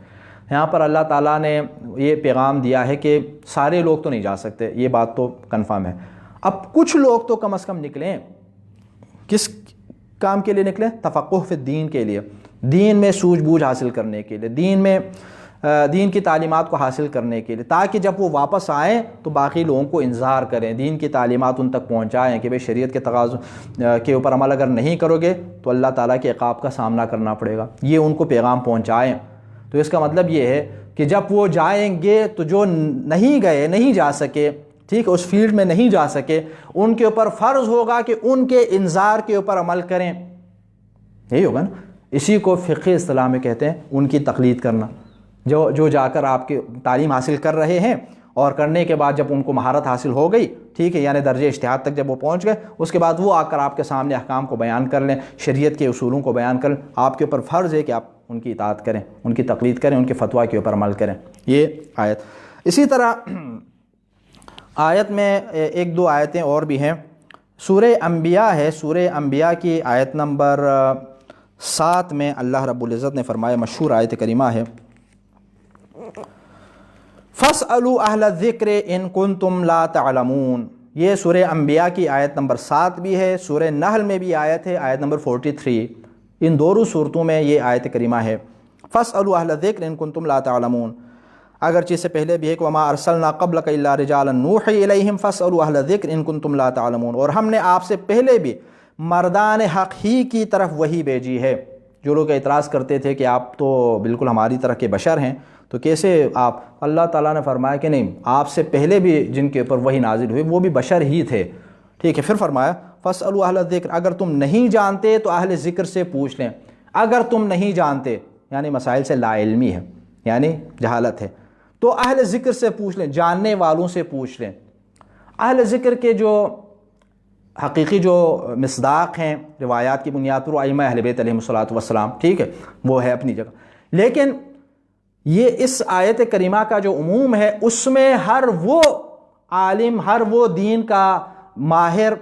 یہاں پر اللہ تعالیٰ نے یہ پیغام دیا ہے کہ سارے لوگ تو نہیں جا سکتے، یہ بات تو کنفرم ہے، اب کچھ لوگ تو کم از کم نکلیں۔ کس کام کے لیے نکلیں؟ تفقہ فی الدین کے لیے، دین میں سوجھ بوجھ حاصل کرنے کے لیے، دین کی تعلیمات کو حاصل کرنے کے لیے، تاکہ جب وہ واپس آئیں تو باقی لوگوں کو انذار کریں، دین کی تعلیمات ان تک پہنچائیں کہ بھئی شریعت کے تقاضوں کے اوپر عمل اگر نہیں کرو گے تو اللہ تعالیٰ کے عقاب کا سامنا کرنا پڑے گا، یہ ان کو پیغام پہنچائیں۔ تو اس کا مطلب یہ ہے کہ جب وہ جائیں گے تو جو نہیں گئے، نہیں جا سکے، ٹھیک ہے، اس فیلڈ میں نہیں جا سکے، ان کے اوپر فرض ہوگا کہ ان کے انذار کے اوپر عمل کریں، یہی ہوگا نا۔ اسی کو فقہ اصطلاح میں کہتے ہیں ان کی تقلید کرنا، جو جا کر آپ کے تعلیم حاصل کر رہے ہیں اور کرنے کے بعد جب ان کو مہارت حاصل ہو گئی، ٹھیک ہے، یعنی درجہ اجتہاد تک جب وہ پہنچ گئے، اس کے بعد وہ آ کر آپ کے سامنے احکام کو بیان کر لیں، شریعت کے اصولوں کو بیان کر لیں، آپ کے اوپر فرض ہے کہ آپ ان کی اطاعت کریں، ان کی تقلید کریں، ان کے فتویٰ کے اوپر عمل کریں، یہ آیت۔ اسی طرح آیت میں ایک دو آیتیں اور بھی ہیں، سورہ انبیاء ہے، سورہ انبیاء کی آیت نمبر 7 میں اللہ رب العزت نے فرمایا، مشہور آیت کریمہ ہے، فَاسْأَلُوا أَهْلَ الذِّكْرِ إِن كُنتُمْ لَا تَعْلَمُونَ۔ یہ سورہ انبیاء کی آیت نمبر 7 بھی ہے، سورہ نحل میں بھی آیت ہے، آیت نمبر 43، ان دونوں صورتوں میں یہ آیت کریمہ ہے، فَاسْأَلُوا أَهْلَ الذِّكْرِ إِن كُنتُمْ لَا تَعْلَمُونَ۔ اگرچہ اس سے پہلے بھی ہے کہ وَمَا أَرْسَلْنَا قَبْلَكَ إِلَّا رِجَالًا نُوحِي إِلَيْهِمْ فَاسْأَلُوا أَهْلَ الذِّكْرِ إِن كُنتُمْ لَا تَعْلَمُونَ، اور ہم نے آپ سے پہلے بھی مردان حق ہی کی طرف وحی بھیجی ہے۔ جو لوگ اعتراض کرتے تھے کہ آپ تو بالکل ہماری طرح کے بشر ہیں، تو کیسے آپ، اللہ تعالیٰ نے فرمایا کہ نہیں، آپ سے پہلے بھی جن کے اوپر وحی نازل ہوئی وہ بھی بشر ہی تھے، ٹھیک ہے۔ پھر فرمایا فَاسْأَلُوا أَهْلَ الذِّكْرِ، اگر تم نہیں جانتے تو اہل ذکر سے پوچھ لیں، اگر تم نہیں جانتے یعنی مسائل سے لا علمی ہے، یعنی جہالت ہے، تو اہل ذکر سے پوچھ لیں، جاننے والوں سے پوچھ لیں۔ اہل ذکر کے جو حقیقی جو مصداق ہیں روایات کی بنیاد پر، وہ ائمہ اہل بیت علیہم الصلوۃ والسلام، ٹھیک ہے، وہ ہے اپنی جگہ، لیکن یہ اس آیت کریمہ کا جو عموم ہے اس میں ہر وہ عالم، ہر وہ دین کا ماہر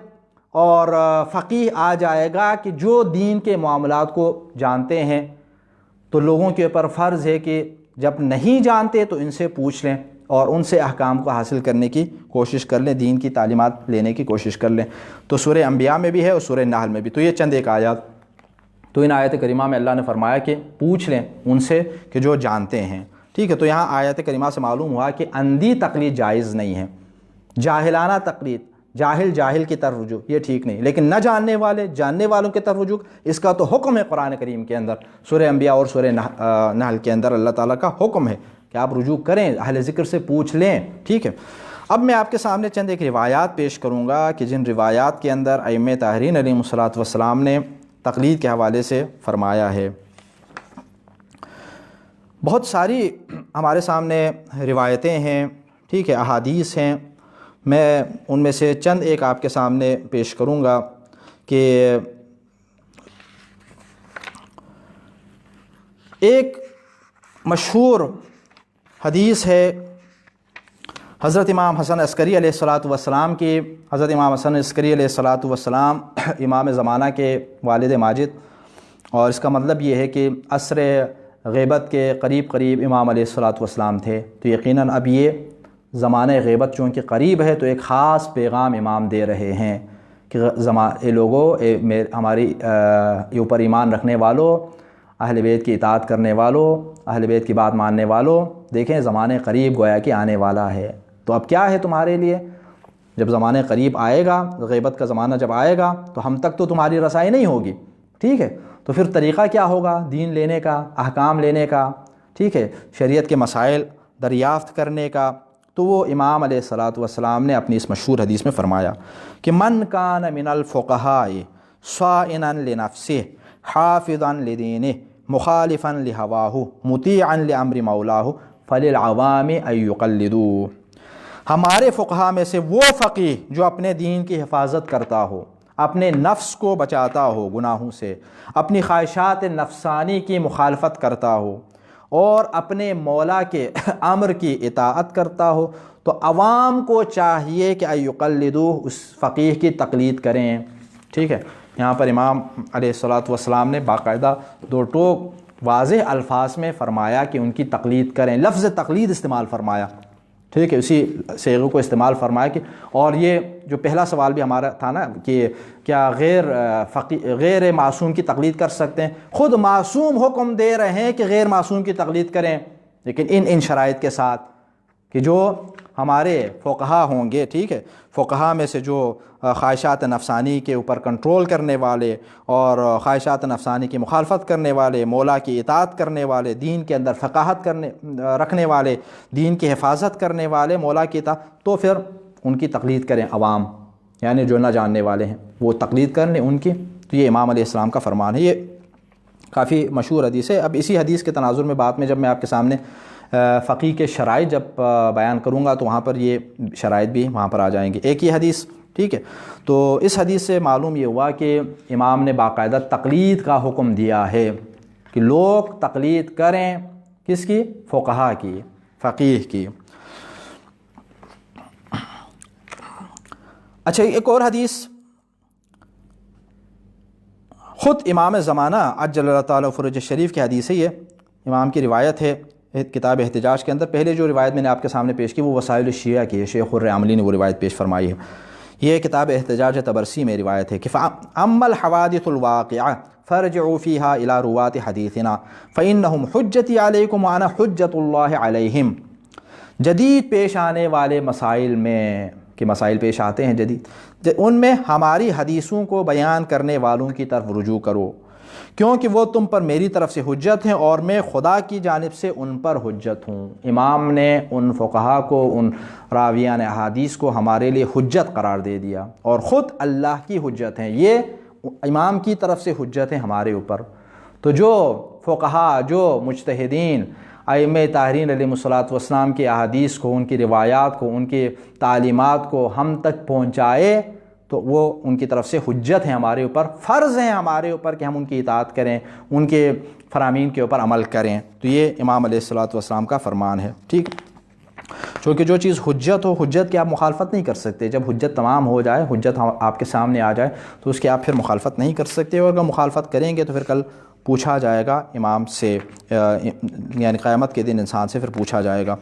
اور فقیہ آ جائے گا کہ جو دین کے معاملات کو جانتے ہیں، تو لوگوں کے اوپر فرض ہے کہ جب نہیں جانتے تو ان سے پوچھ لیں اور ان سے احکام کو حاصل کرنے کی کوشش کر لیں، دین کی تعلیمات لینے کی کوشش کر لیں۔ تو سورہ انبیاء میں بھی ہے اور سورہ نحل میں بھی، تو یہ چند ایک آیات۔ تو ان آیت کریمہ میں اللہ نے فرمایا کہ پوچھ لیں ان سے کہ جو جانتے ہیں، ٹھیک ہے۔ تو یہاں آیت کریمہ سے معلوم ہوا کہ اندھی تقلید جائز نہیں ہے، جاہلانہ تقلید، جاہل کی طرف رجوع، یہ ٹھیک نہیں، لیکن نہ جاننے والوں کی طرف رجوع، اس کا تو حکم ہے قرآن کریم کے اندر، سورہ انبیاء اور سورہ نحل کے اندر اللہ تعالیٰ کا حکم ہے کہ آپ رجوع کریں، اہل ذکر سے پوچھ لیں، ٹھیک ہے۔ اب میں آپ کے سامنے چند ایک روایات پیش کروں گا کہ جن روایات کے اندر ائمہ طاہرین علیہم الصلوۃ والسلام نے تقلید کے حوالے سے فرمایا ہے۔ بہت ساری ہمارے سامنے روایتیں ہیں، ٹھیک ہے، احادیث ہیں، میں ان میں سے چند ایک آپ کے سامنے پیش کروں گا کہ ایک مشہور حدیث ہے حضرت امام حسن عسکری علیہ الصلوۃ والسلام کی۔ حضرت امام حسن عسکری علیہ الصلوۃ والسلام امام زمانہ کے والد ماجد، اور اس کا مطلب یہ ہے کہ عصر غیبت کے قریب امام علیہ الصلوۃ والسلام تھے، تو یقیناً اب یہ زمانہ غیبت چونکہ قریب ہے تو ایک خاص پیغام امام دے رہے ہیں کہ اے لوگو، ہماری اوپر ایمان رکھنے والوں، اہل بیت کی اطاعت کرنے والوں، اہل بیت کی بات ماننے والوں، دیکھیں زمانے قریب گویا کہ آنے والا ہے۔ تو اب کیا ہے تمہارے لیے، جب زمانے قریب آئے گا، غیبت کا زمانہ جب آئے گا تو ہم تک تو تمہاری رسائی نہیں ہوگی، ٹھیک ہے، تو پھر طریقہ کیا ہوگا دین لینے کا، احکام لینے کا، ٹھیک ہے، شریعت کے مسائل دریافت کرنے کا۔ تو وہ امام علیہ الصلوۃ والسلام نے اپنی اس مشہور حدیث میں فرمایا کہ من کان من الفقہاء صائنا لنفسہ حافظا لدینہ مخالفا لہواہ مطیعا لامر مولاہ فللعوام ان یقلدوہ۔ ہمارے فقہاء میں سے وہ فقیہ جو اپنے دین کی حفاظت کرتا ہو، اپنے نفس کو بچاتا ہو گناہوں سے، اپنی خواہشات نفسانی کی مخالفت کرتا ہو اور اپنے مولا کے امر کی اطاعت کرتا ہو، تو عوام کو چاہیے کہ ایقلدوہ، اس فقیہ کی تقلید کریں، ٹھیک ہے۔ یہاں پر امام علیہ الصلوۃ والسلام نے باقاعدہ دو ٹوک واضح الفاظ میں فرمایا کہ ان کی تقلید کریں، لفظ تقلید استعمال فرمایا، ٹھیک ہے، اسی صیغے کو استعمال فرمایا کہ، اور یہ جو پہلا سوال بھی ہمارا تھا نا کہ کیا غیر معصوم کی تقلید کر سکتے ہیں؟ خود معصوم حکم دے رہے ہیں کہ غیر معصوم کی تقلید کریں، لیکن ان شرائط کے ساتھ کہ جو ہمارے فقہا ہوں گے، ٹھیک ہے، فقہا میں سے جو خواہشات نفسانی کے اوپر کنٹرول کرنے والے اور خواہشات نفسانی کی مخالفت کرنے والے، مولا کی اطاعت کرنے والے، دین کے اندر فقاہت رکھنے والے، دین کی حفاظت کرنے والے، مولا کی اطاعت، تو پھر ان کی تقلید کریں عوام، یعنی جو نہ جاننے والے ہیں وہ تقلید کر لیں ان کی۔ تو یہ امام علیہ السلام کا فرمان ہے، یہ کافی مشہور حدیث ہے۔ اب اسی حدیث کے تناظر میں بعد میں جب میں آپ کے سامنے فقیہ کے شرائط جب بیان کروں گا تو وہاں پر یہ شرائط بھی وہاں پر آ جائیں گے۔ ایک یہ حدیث، ٹھیک ہے، تو اس حدیث سے معلوم یہ ہوا کہ امام نے باقاعدہ تقلید کا حکم دیا ہے کہ لوگ تقلید کریں، کس کی؟ فقہا کی، فقیہ کی۔ اچھا، ایک اور حدیث خود امام زمانہ عجل اللہ تعالیٰ فرج شریف کی حدیث ہے، یہ امام کی روایت ہے کتاب احتجاج کے اندر۔ پہلے جو روایت میں نے آپ کے سامنے پیش کی وہ وسائل الشیعہ کی ہے، شیخ الرعملی نے وہ روایت پیش فرمائی ہے۔ یہ کتاب احتجاج طبرسی میں روایت ہے کہ اما الحوادث الواقعہ فرجعوا فیہا الی روات حدیثنا فانہم حجتی علیکم وانا حجت اللہ علیہم۔ جدید پیش آنے والے مسائل میں کہ مسائل پیش آتے ہیں جدید، ان میں ہماری حدیثوں کو بیان کرنے والوں کی طرف رجوع کرو، کیونکہ وہ تم پر میری طرف سے حجت ہیں اور میں خدا کی جانب سے ان پر حجت ہوں۔ امام نے ان فقہا کو، ان راویان احادیث کو ہمارے لیے حجت قرار دے دیا، اور خود اللہ کی حجت ہیں، یہ امام کی طرف سے حجت ہیں ہمارے اوپر۔ تو جو فقہا، جو مجتہدین، ائمہ طاہرین علیہ الصلوۃ والسلام کی احادیث کو، ان کی روایات کو، ان کی تعلیمات کو ہم تک پہنچائے تو وہ ان کی طرف سے حجت ہیں ہمارے اوپر، فرض ہیں ہمارے اوپر کہ ہم ان کی اطاعت کریں، ان کے فرامین کے اوپر عمل کریں۔ تو یہ امام علیہ الصلوۃ والسلام کا فرمان ہے، ٹھیک۔ چونکہ جو چیز حجت ہو، حجت کی آپ مخالفت نہیں کر سکتے۔ جب حجت تمام ہو جائے، حجت آپ کے سامنے آ جائے تو اس کی آپ پھر مخالفت نہیں کر سکتے، اور اگر مخالفت کریں گے تو پھر کل پوچھا جائے گا امام سے، یعنی قیامت کے دن انسان سے پھر پوچھا جائے گا۔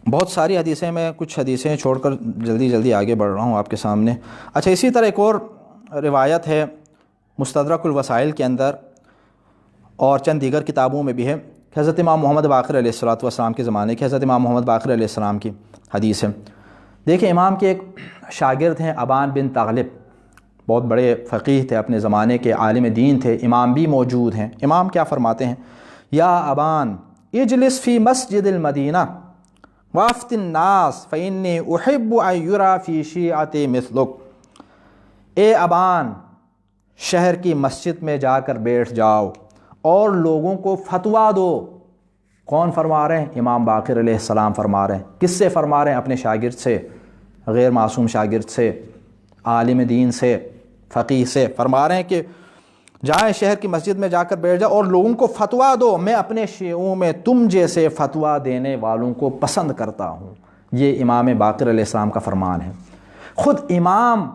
بہت ساری حدیثیں، میں کچھ حدیثیں چھوڑ کر جلدی آگے بڑھ رہا ہوں آپ کے سامنے۔ اچھا، اسی طرح ایک اور روایت ہے مستدرک الوسائل کے اندر اور چند دیگر کتابوں میں بھی ہے، حضرت امام محمد باقر علیہ الصلوۃ والسلام کے زمانے کی، حضرت امام محمد باقر علیہ السلام کی حدیث ہے۔ دیکھیں، امام کے ایک شاگرد ہیں ابان بن تغلب، بہت بڑے فقیہ تھے، اپنے زمانے کے عالم دین تھے، امام بھی موجود ہیں۔ امام کیا فرماتے ہیں؟ یا ابان اجلس فی مسجد المدینہ وافت الناس فإنی احب ان یری فی شیعتی مثلک۔ اے ابان، شہر کی مسجد میں جا کر بیٹھ جاؤ اور لوگوں کو فتویٰ دو۔ کون فرما رہے ہیں؟ امام باقر علیہ السلام فرما رہے ہیں۔ کس سے فرما رہے ہیں؟ اپنے شاگرد سے، غیر معصوم شاگرد سے، عالم دین سے، فقیہ سے فرما رہے ہیں کہ جائیں شہر کی مسجد میں جا کر بیٹھ جاؤ اور لوگوں کو فتویٰ دو، میں اپنے شیعوں میں تم جیسے فتویٰ دینے والوں کو پسند کرتا ہوں۔ یہ امام باقر علیہ السلام کا فرمان ہے۔ خود امام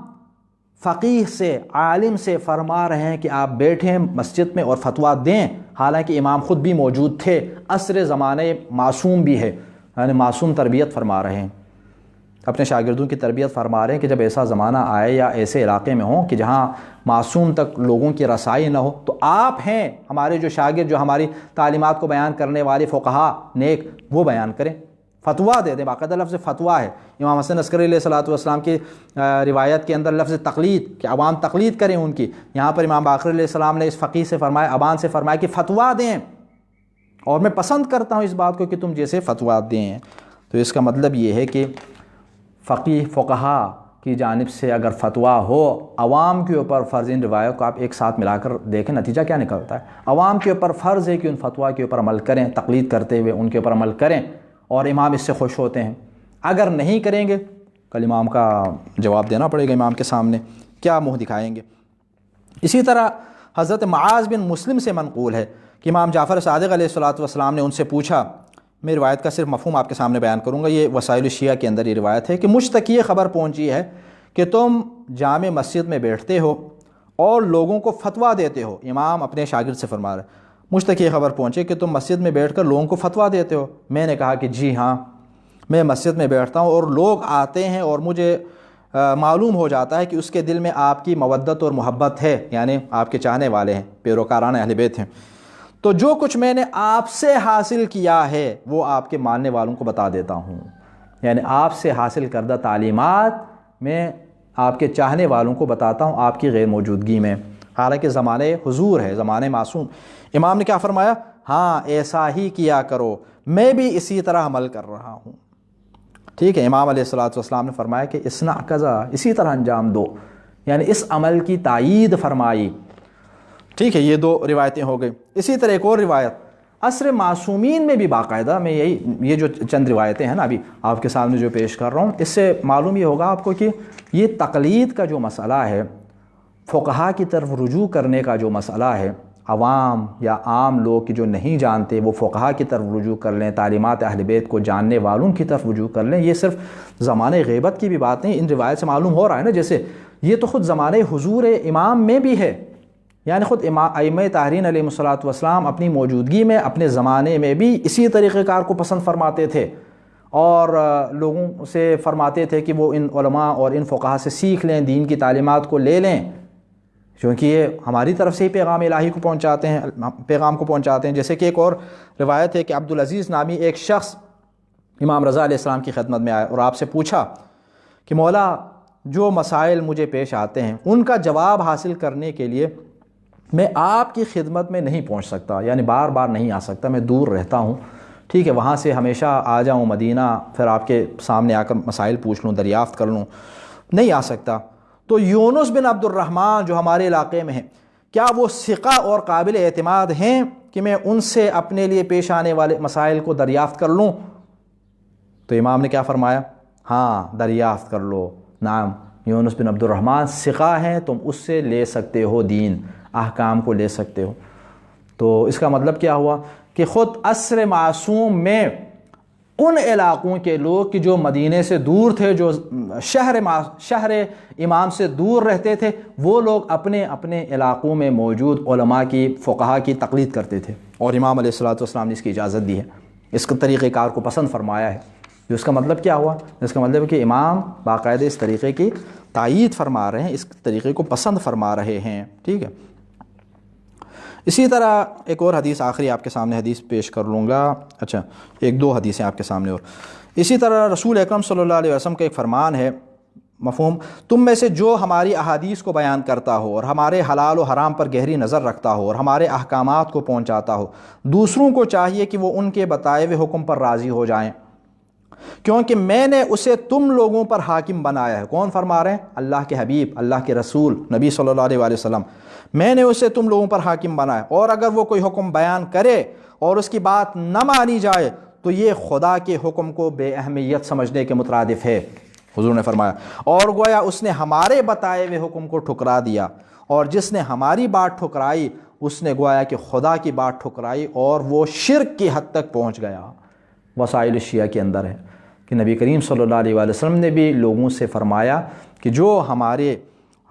فقیہ سے، عالم سے فرما رہے ہیں کہ آپ بیٹھیں مسجد میں اور فتویٰ دیں، حالانکہ امام خود بھی موجود تھے، عصر زمانے معصوم بھی ہے، یعنی معصوم تربیت فرما رہے ہیں، اپنے شاگردوں کی تربیت فرما رہے ہیں کہ جب ایسا زمانہ آئے یا ایسے علاقے میں ہوں کہ جہاں معصوم تک لوگوں کی رسائی نہ ہو، تو آپ ہیں ہمارے جو شاگرد، جو ہماری تعلیمات کو بیان کرنے والے فقہا نیک، وہ بیان کریں، فتویٰ دے دیں۔ باقاعدہ لفظ فتویٰ ہے۔ امام حسن عسکری علیہ الصلوۃ والسلام کی روایت کے اندر لفظ تقلید، کہ عوام تقلید کریں ان کی، یہاں پر امام باقر علیہ السلام نے اس فقیہ سے فرمایا، ابان سے فرمایا کہ فتویٰ دیں، اور میں پسند کرتا ہوں اس بات کو کہ تم جیسے فتویٰ دیں۔ تو اس کا مطلب یہ ہے کہ فقیہ، فقہا کی جانب سے اگر فتویٰ ہو، عوام کے اوپر فرض، ان روایت کو آپ ایک ساتھ ملا کر دیکھیں نتیجہ کیا نکلتا ہے۔ عوام کے اوپر فرض ہے کہ ان فتویٰ کے اوپر عمل کریں، تقلید کرتے ہوئے ان کے اوپر عمل کریں، اور امام اس سے خوش ہوتے ہیں۔ اگر نہیں کریں گے، کل امام کا جواب دینا پڑے گا، امام کے سامنے کیا منہ دکھائیں گے۔ اسی طرح حضرت معاذ بن مسلم سے منقول ہے کہ امام جعفر صادق علیہ الصلوۃ والسلام نے ان سے پوچھا، میں روایت کا صرف مفہوم آپ کے سامنے بیان کروں گا، یہ وسائل الشیعہ کے اندر یہ روایت ہے کہ مجھ تک یہ خبر پہنچی ہے کہ تم جامع مسجد میں بیٹھتے ہو اور لوگوں کو فتویٰ دیتے ہو۔ امام اپنے شاگرد سے فرما رہے ہیں، مجھ تک یہ خبر پہنچی کہ تم مسجد میں بیٹھ کر لوگوں کو فتویٰ دیتے ہو۔ میں نے کہا کہ جی ہاں، میں مسجد میں بیٹھتا ہوں اور لوگ آتے ہیں اور مجھے معلوم ہو جاتا ہے کہ اس کے دل میں آپ کی مودت اور محبت ہے، یعنی آپ کے چاہنے والے ہیں، پیروکاران اہل بیت ہیں، تو جو کچھ میں نے آپ سے حاصل کیا ہے وہ آپ کے ماننے والوں کو بتا دیتا ہوں، یعنی آپ سے حاصل کردہ تعلیمات میں آپ کے چاہنے والوں کو بتاتا ہوں آپ کی غیر موجودگی میں، حالانکہ زمانے حضور ہے، زمانے معصوم۔ امام نے کیا فرمایا؟ ہاں ایسا ہی کیا کرو، میں بھی اسی طرح عمل کر رہا ہوں۔ ٹھیک ہے، امام علیہ الصلوۃ والسلام نے فرمایا کہ اصنع کذا، اسی طرح انجام دو، یعنی اس عمل کی تائید فرمائی۔ ٹھیک ہے، یہ دو روایتیں ہو گئی۔ اسی طرح ایک اور روایت عصر معصومین میں بھی باقاعدہ، میں یہ جو چند روایتیں ہیں نا ابھی آپ کے سامنے جو پیش کر رہا ہوں، اس سے معلوم یہ ہوگا آپ کو کہ یہ تقلید کا جو مسئلہ ہے، فقہا کی طرف رجوع کرنے کا جو مسئلہ ہے، عوام یا عام لوگ جو نہیں جانتے وہ فقہا کی طرف رجوع کر لیں، تعلیمات اہل بیت کو جاننے والوں کی طرف رجوع کر لیں، یہ صرف زمانے غیبت کی بھی بات نہیں، ان روایت سے معلوم ہو رہا ہے نا، جیسے یہ تو خود زمانے حضور امام میں بھی ہے، یعنی خود ائمہ طاہرین علیہ الصلوۃ والسلام اپنی موجودگی میں اپنے زمانے میں بھی اسی طریقہ کار کو پسند فرماتے تھے، اور لوگوں سے فرماتے تھے کہ وہ ان علماء اور ان فقہا سے سیکھ لیں، دین کی تعلیمات کو لے لیں، کیونکہ یہ ہماری طرف سے ہی پیغام الہی کو پہنچاتے ہیں، پیغام کو پہنچاتے ہیں۔ جیسے کہ ایک اور روایت ہے کہ عبدالعزیز نامی ایک شخص امام رضا علیہ السلام کی خدمت میں آیا اور آپ سے پوچھا کہ مولا جو مسائل مجھے پیش آتے ہیں ان کا جواب حاصل کرنے کے لیے میں آپ کی خدمت میں نہیں پہنچ سکتا، یعنی بار بار نہیں آ سکتا، میں دور رہتا ہوں، ٹھیک ہے، وہاں سے ہمیشہ آ جاؤں مدینہ، پھر آپ کے سامنے آ کر مسائل پوچھ لوں، دریافت کر لوں، نہیں آ سکتا۔ تو یونس بن عبد الرحمن جو ہمارے علاقے میں ہیں، کیا وہ ثقہ اور قابل اعتماد ہیں کہ میں ان سے اپنے لیے پیش آنے والے مسائل کو دریافت کر لوں؟ تو امام نے کیا فرمایا؟ ہاں دریافت کر لو، نعم یونس بن عبد الرحمن ثقہ ہیں، تم اس سے لے سکتے ہو، دین احکام کو لے سکتے ہو۔ تو اس کا مطلب کیا ہوا کہ خود عصر معصوم میں ان علاقوں کے لوگ کہ جو مدینے سے دور تھے، جو شہر امام سے دور رہتے تھے، وہ لوگ اپنے اپنے علاقوں میں موجود علماء کی، فقہا کی تقلید کرتے تھے، اور امام علیہ الصلوۃ والسلام نے اس کی اجازت دی ہے، اس کا طریقہ کار کو پسند فرمایا ہے۔ اس کا مطلب کیا ہوا؟ اس کا مطلب ہے کہ امام باقاعدہ اس طریقے کی تائید فرما رہے ہیں، اس طریقے کو پسند فرما رہے ہیں، ٹھیک ہے۔ اسی طرح ایک اور حدیث آخری آپ کے سامنے حدیث پیش کر لوں گا، اچھا ایک دو حدیثیں آپ کے سامنے اور اسی طرح رسول اکرم صلی اللہ علیہ وسلم کا ایک فرمان ہے، مفہوم، تم میں سے جو ہماری احادیث کو بیان کرتا ہو اور ہمارے حلال و حرام پر گہری نظر رکھتا ہو اور ہمارے احکامات کو پہنچاتا ہو، دوسروں کو چاہیے کہ وہ ان کے بتائے ہوئے حکم پر راضی ہو جائیں، کیونکہ میں نے اسے تم لوگوں پر حاکم بنایا ہے۔ کون فرما رہے ہیں؟ اللہ کے حبیب، اللہ کے رسول نبی صلی اللہ علیہ وسلم، میں نے اسے تم لوگوں پر حاکم بنایا، اور اگر وہ کوئی حکم بیان کرے اور اس کی بات نہ مانی جائے تو یہ خدا کے حکم کو بے اہمیت سمجھنے کے مترادف ہے، حضور نے فرمایا، اور گویا اس نے ہمارے بتائے ہوئے حکم کو ٹھکرا دیا، اور جس نے ہماری بات ٹھکرائی اس نے گویا کہ خدا کی بات ٹھکرائی، اور وہ شرک کی حد تک پہنچ گیا۔ وسائل الشیعہ کے اندر ہے کہ نبی کریم صلی اللہ علیہ وسلم نے بھی لوگوں سے فرمایا کہ جو ہمارے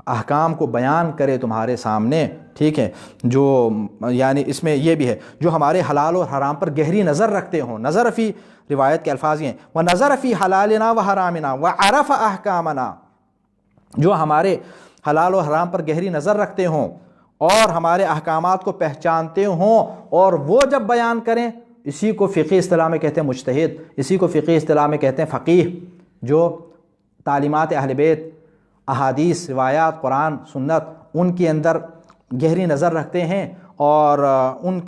احکام کو بیان کرے تمہارے سامنے، ٹھیک ہے، جو یعنی اس میں یہ بھی ہے جو ہمارے حلال اور حرام پر گہری نظر رکھتے ہوں، نظر فی، روایت کے الفاظ یہ ہیں، وَنَظَرَ فِي حَلَالِنَا وَحَرَامِنَا وَعَرَفَ أَحْكَامَنَا، جو ہمارے حلال و حرام پر گہری نظر رکھتے ہوں اور ہمارے احکامات کو پہچانتے ہوں، اور وہ جب بیان کریں، اسی کو فقہی اصطلاح میں کہتے ہیں مجتہد، اسی کو فقہی اصطلاح میں کہتے ہیں فقیہ، جو تعلیمات اہل بیت، احادیث، روایات، قرآن، سنت، ان کے اندر گہری نظر رکھتے ہیں اور ان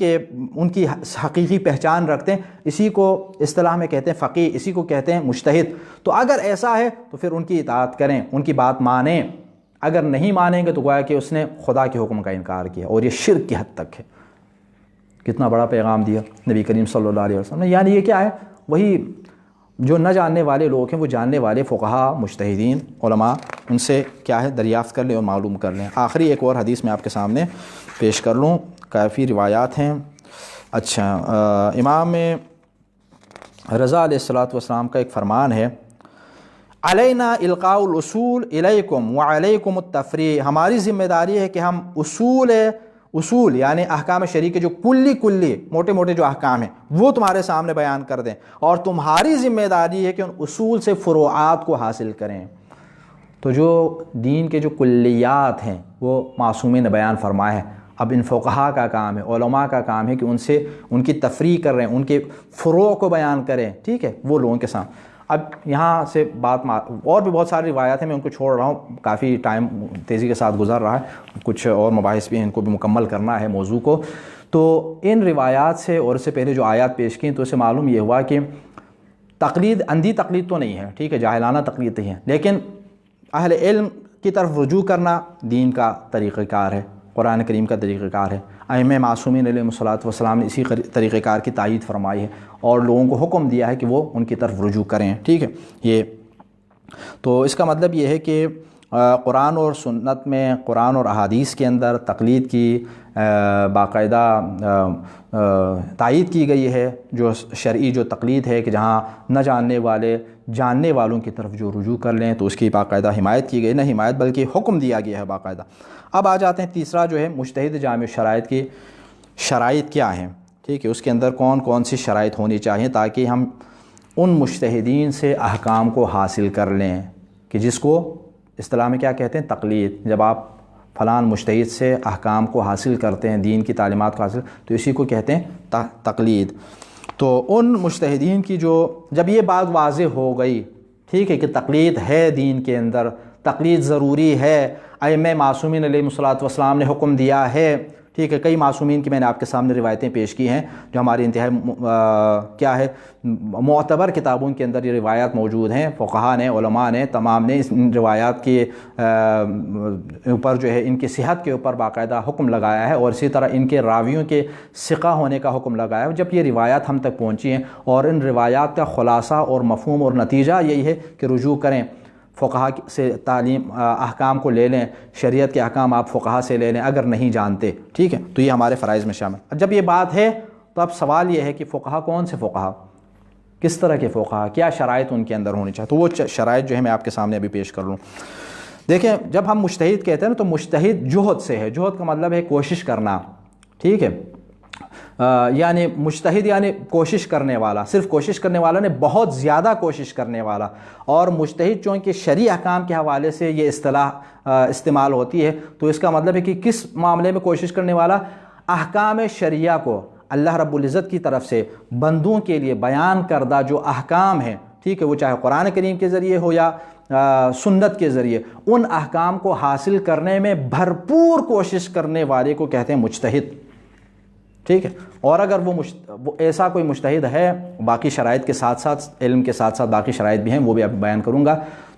کی حقیقی پہچان رکھتے ہیں، اسی کو اصطلاح میں کہتے ہیں فقیہ، اسی کو کہتے ہیں مجتہد۔ تو اگر ایسا ہے تو پھر ان کی اطاعت کریں، ان کی بات مانیں، اگر نہیں مانیں گے تو گویا کہ اس نے خدا کے حکم کا انکار کیا، اور یہ شرک کی حد تک ہے۔ کتنا بڑا پیغام دیا نبی کریم صلی اللہ علیہ وسلم نے، یعنی یہ کیا ہے؟ وہی جو نہ جاننے والے لوگ ہیں وہ جاننے والے فقہا، مجتہدین، علماء، ان سے کیا ہے دریافت کر لیں اور معلوم کر لیں۔ آخری ایک اور حدیث میں آپ کے سامنے پیش کر لوں، کافی روایات ہیں۔ اچھا، امام رضا علیہ الصلوۃ والسلام کا ایک فرمان ہے، علینا القاء الاصول الیکم وعلیکم التفریع، ہماری ذمہ داری ہے کہ ہم اصول یعنی احکام شرعی کے جو کلی موٹے موٹے جو احکام ہیں وہ تمہارے سامنے بیان کر دیں، اور تمہاری ذمہ داری ہے کہ ان اصول سے فروعات کو حاصل کریں۔ تو جو دین کے جو کلیات ہیں وہ معصومین نے بیان فرمایا ہے۔ اب ان فقہا کا کام ہے، علماء کا کام ہے کہ ان کی تفریح کر رہے ہیں، ان کے فروع کو بیان کریں، ٹھیک ہے، وہ لوگوں کے سامنے۔ اب یہاں سے اور بھی بہت ساری روایات ہیں، میں ان کو چھوڑ رہا ہوں، کافی ٹائم تیزی کے ساتھ گزر رہا ہے، کچھ اور مباحث بھی ہیں، ان کو بھی مکمل کرنا ہے موضوع کو۔ تو ان روایات سے اور اس سے پہلے جو آیات پیش کیں تو اسے معلوم یہ ہوا کہ تقلید اندھی تقلید تو نہیں ہے، ٹھیک ہے، جاہلانہ تقلید نہیں ہے، لیکن اہل علم کی طرف رجوع کرنا دین کا طریقہ کار ہے، قرآن کریم کا طریقہ کار ہے۔ ائمہ معصومین علیہم الصلوۃ والسلام نے اسی طریقہ کار کی تائید فرمائی ہے اور لوگوں کو حکم دیا ہے کہ وہ ان کی طرف رجوع کریں، ٹھیک ہے۔ یہ تو اس کا مطلب یہ ہے کہ قرآن اور سنت میں، قرآن اور احادیث کے اندر تقلید کی باقاعدہ تائید کی گئی ہے، جو شرعی جو تقلید ہے کہ جہاں نہ جاننے والے جاننے والوں کی طرف جو رجوع کر لیں تو اس کی باقاعدہ حمایت کی گئی، نہ حمایت بلکہ حکم دیا گیا ہے باقاعدہ۔ اب آ جاتے ہیں تیسرا جو ہے مجتہد جامع شرائط کی شرائط کیا ہیں، ٹھیک ہے، اس کے اندر کون کون سی شرائط ہونی چاہیے تاکہ ہم ان مجتہدین سے احکام کو حاصل کر لیں، کہ جس کو اصطلاح میں کیا کہتے ہیں، تقلید۔ جب آپ فلان مجتہد سے احکام کو حاصل کرتے ہیں، دین کی تعلیمات کو حاصل، تو اسی کو کہتے ہیں تقلید۔ تو ان مجتہدین کی جب یہ بات واضح ہو گئی، ٹھیک ہے، کہ تقلید ہے دین کے اندر، تقلید ضروری ہے، ائمہ معصومین علیہم الصلوۃ والسلام نے حکم دیا ہے، ٹھیک ہے۔ کئی معصومین کی میں نے آپ کے سامنے روایتیں پیش کی ہیں جو ہماری انتہائی معتبر کتابوں کے اندر یہ روایات موجود ہیں، فقہا نے، علماء نے، تمام نے ان روایات کے اوپر جو ہے ان کی صحت کے اوپر باقاعدہ حکم لگایا ہے، اور اسی طرح ان کے راویوں کے ثقہ ہونے کا حکم لگایا ہے۔ جب یہ روایات ہم تک پہنچی ہیں اور ان روایات کا خلاصہ اور مفہوم اور نتیجہ یہی ہے کہ رجوع کریں، فقہا سے تعلیم احکام کو لے لیں، شریعت کے احکام آپ فقہا سے لے لیں اگر نہیں جانتے، ٹھیک ہے، تو یہ ہمارے فرائض میں شامل۔ جب یہ بات ہے تو اب سوال یہ ہے کہ فقہا کون سے فقہا، کس طرح کے فقہا، کیا شرائط ان کے اندر ہونی چاہیے، تو وہ شرائط جو ہے میں آپ کے سامنے ابھی پیش کر لوں۔ دیکھیں، جب ہم مجتہد کہتے ہیں نا تو مجتہد جہد سے ہے، جہد کا مطلب ہے کوشش کرنا، ٹھیک ہے، یعنی مجتہد یعنی کوشش کرنے والا، صرف کوشش کرنے والا نے، بہت زیادہ کوشش کرنے والا۔ اور مجتہد چونکہ شرعی احکام کے حوالے سے یہ اصطلاح استعمال ہوتی ہے تو اس کا مطلب ہے کہ کس معاملے میں کوشش کرنے والا، احکام شرعیہ کو اللہ رب العزت کی طرف سے بندوں کے لیے بیان کردہ جو احکام ہیں، ٹھیک ہے، وہ چاہے قرآن کریم کے ذریعے ہو یا سنت کے ذریعے، ان احکام کو حاصل کرنے میں بھرپور کوشش کرنے والے کو کہتے ہیں مجتہد، ٹھیک ہے۔ اور اگر وہ ایسا کوئی مجتہد ہے، باقی شرائط کے ساتھ ساتھ، علم کے ساتھ ساتھ باقی شرائط بھی ہیں، وہ بھی اب بیان کروں گا،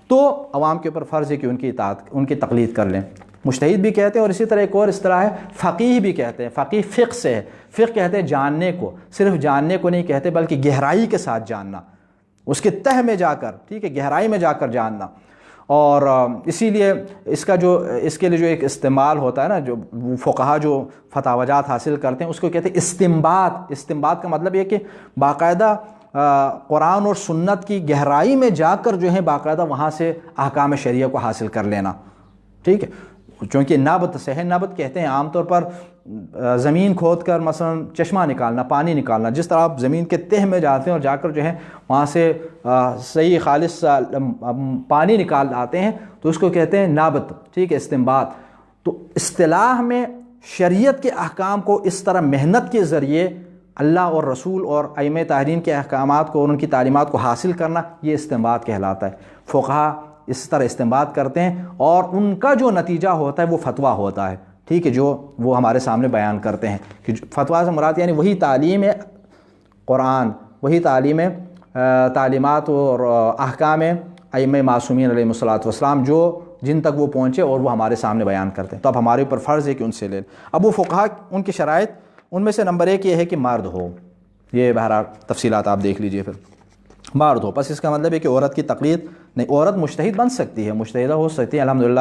تو عوام کے اوپر فرض ہے کہ ان کی اطاعت، ان کی تقلید کر لیں۔ مجتہد بھی کہتے ہیں، اور اسی طرح ایک اور اصطلاح ہے فقیہ بھی کہتے ہیں۔ فقیہ فقہ سے ہے، فقہ کہتے ہیں جاننے کو، صرف جاننے کو نہیں کہتے بلکہ گہرائی کے ساتھ جاننا، اس کے تہ میں جا کر، ٹھیک ہے، گہرائی میں جا کر جاننا۔ اور اسی لیے اس کے لیے جو ایک استعمال ہوتا ہے نا، جو فقہا جو فتاوجات حاصل کرتے ہیں اس کو کہتے ہیں استنباط۔ استنباط کا مطلب یہ کہ باقاعدہ قرآن اور سنت کی گہرائی میں جا کر جو ہے باقاعدہ وہاں سے احکام شرعیہ کو حاصل کر لینا، ٹھیک ہے۔ چونکہ نبت سے ہے، نبت کہتے ہیں عام طور پر زمین کھود کر مثلا چشمہ نکالنا، پانی نکالنا، جس طرح آپ زمین کے تہ میں جاتے ہیں اور جا کر جو ہے وہاں سے صحیح خالص پانی نکال آتے ہیں تو اس کو کہتے ہیں نبت، ٹھیک ہے، استنباط۔ تو اصطلاح میں شریعت کے احکام کو اس طرح محنت کے ذریعے اللہ اور رسول اور ائمہ طاہرین کے احکامات کو اور ان کی تعلیمات کو حاصل کرنا، یہ استنباط کہلاتا ہے۔ فقہا اس طرح استنباط کرتے ہیں اور ان کا جو نتیجہ ہوتا ہے وہ فتویٰ ہوتا ہے، ٹھیک ہے، جو وہ ہمارے سامنے بیان کرتے ہیں کہ فتویٰ سے مراد یعنی وہی تعلیم قرآن، وہی تعلیمات اور احکام ائمہ معصومین علیہم الصلوۃ والسلام جو جن تک وہ پہنچے اور وہ ہمارے سامنے بیان کرتے ہیں۔ تو اب ہمارے اوپر فرض ہے کہ ان سے لیں۔ اب وہ فقہا ان کی شرائط، ان میں سے نمبر 1 یہ ہے کہ مرد ہو، یہ بہرحال تفصیلات آپ دیکھ لیجئے، پھر مرد ہو، بس اس کا مطلب ہے کہ عورت کی تقلید نہیں، عورت مجتہد بن سکتی ہے، مجتہدہ ہو سکتی ہے الحمدللہ.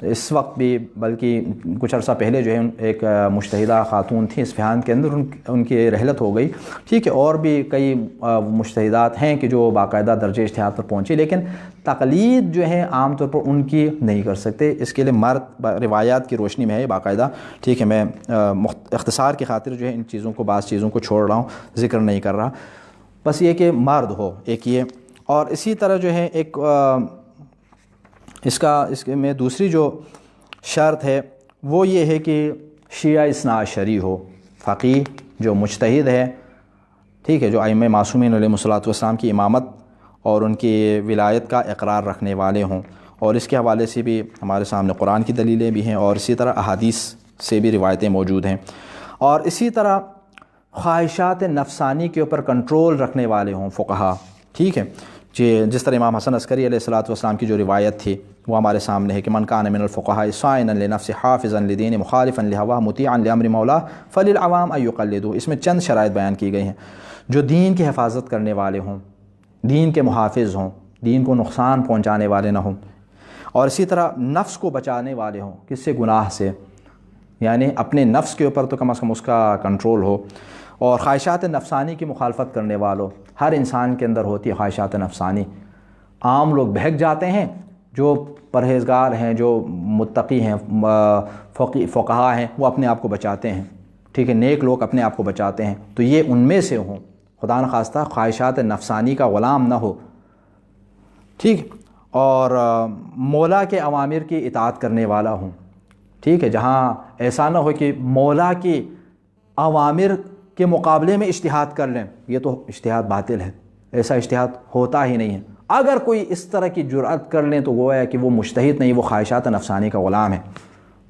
اس وقت بھی بلکہ کچھ عرصہ پہلے جو ہے ایک مجتہدہ خاتون تھیں اصفہان کے اندر، ان کی رحلت ہو گئی. ٹھیک ہے، اور بھی کئی مجتہدات ہیں کہ جو باقاعدہ درجہ اجتہاد پر پہنچی، لیکن تقلید جو ہے عام طور پر ان کی نہیں کر سکتے. اس کے لیے مرد روایات کی روشنی میں ہے باقاعدہ. ٹھیک ہے، میں اختصار کی خاطر جو ہے ان چیزوں کو، بعض چیزوں کو چھوڑ رہا ہوں، ذکر نہیں کر رہا. بس یہ کہ مرد ہو ایک یہ. اور اسی طرح جو ہے ایک اس میں دوسری جو شرط ہے وہ یہ ہے کہ شیعہ اثنا عشری ہو، فقیہ جو مجتہد ہے، ٹھیک ہے، جو ائمہ معصومین علیہ الصلوۃ والسلام کی امامت اور ان کی ولایت کا اقرار رکھنے والے ہوں. اور اس کے حوالے سے بھی ہمارے سامنے قرآن کی دلیلیں بھی ہیں اور اسی طرح احادیث سے بھی روایتیں موجود ہیں. اور اسی طرح خواہشات نفسانی کے اوپر کنٹرول رکھنے والے ہوں فقہا. ٹھیک ہے، جس طرح امام حسن عسکری علیہ الصلوۃ والسلام کی جو روایت تھی وہ ہمارے سامنے ہے کہ من کان من الفقہاء صائنا لنفسہ حافظا لدین مخالفا لہواہ مطیعا لامر مولاہ فللعوام ان یقلدوا. اس میں چند شرائط بیان کی گئی ہیں. جو دین کی حفاظت کرنے والے ہوں، دین کے محافظ ہوں، دین کو نقصان پہنچانے والے نہ ہوں، اور اسی طرح نفس کو بچانے والے ہوں. کس سے؟ گناہ سے، یعنی اپنے نفس کے اوپر تو کم از کم اس کا کنٹرول ہو. اور خواہشات نفسانی کی مخالفت کرنے والوں، ہر انسان کے اندر ہوتی ہے خواہشات نفسانی. عام لوگ بہک جاتے ہیں، جو پرہیزگار ہیں، جو متقی ہیں، فقہا ہیں، وہ اپنے آپ کو بچاتے ہیں. ٹھیک ہے، نیک لوگ اپنے آپ کو بچاتے ہیں. تو یہ ان میں سے ہوں، خدا نخواستہ خواہشات نفسانی کا غلام نہ ہو. ٹھیک، اور مولا کے اوامر کی اطاعت کرنے والا ہوں. ٹھیک ہے، جہاں ایسا نہ ہو کہ مولا کے اوامر کے مقابلے میں اجتہاد کر لیں، یہ تو اجتہاد باطل ہے، ایسا اجتہاد ہوتا ہی نہیں ہے. اگر کوئی اس طرح کی جرأت کر لیں تو گویا کہ وہ مجتہد نہیں، وہ خواہشات نفسانی کا غلام ہے.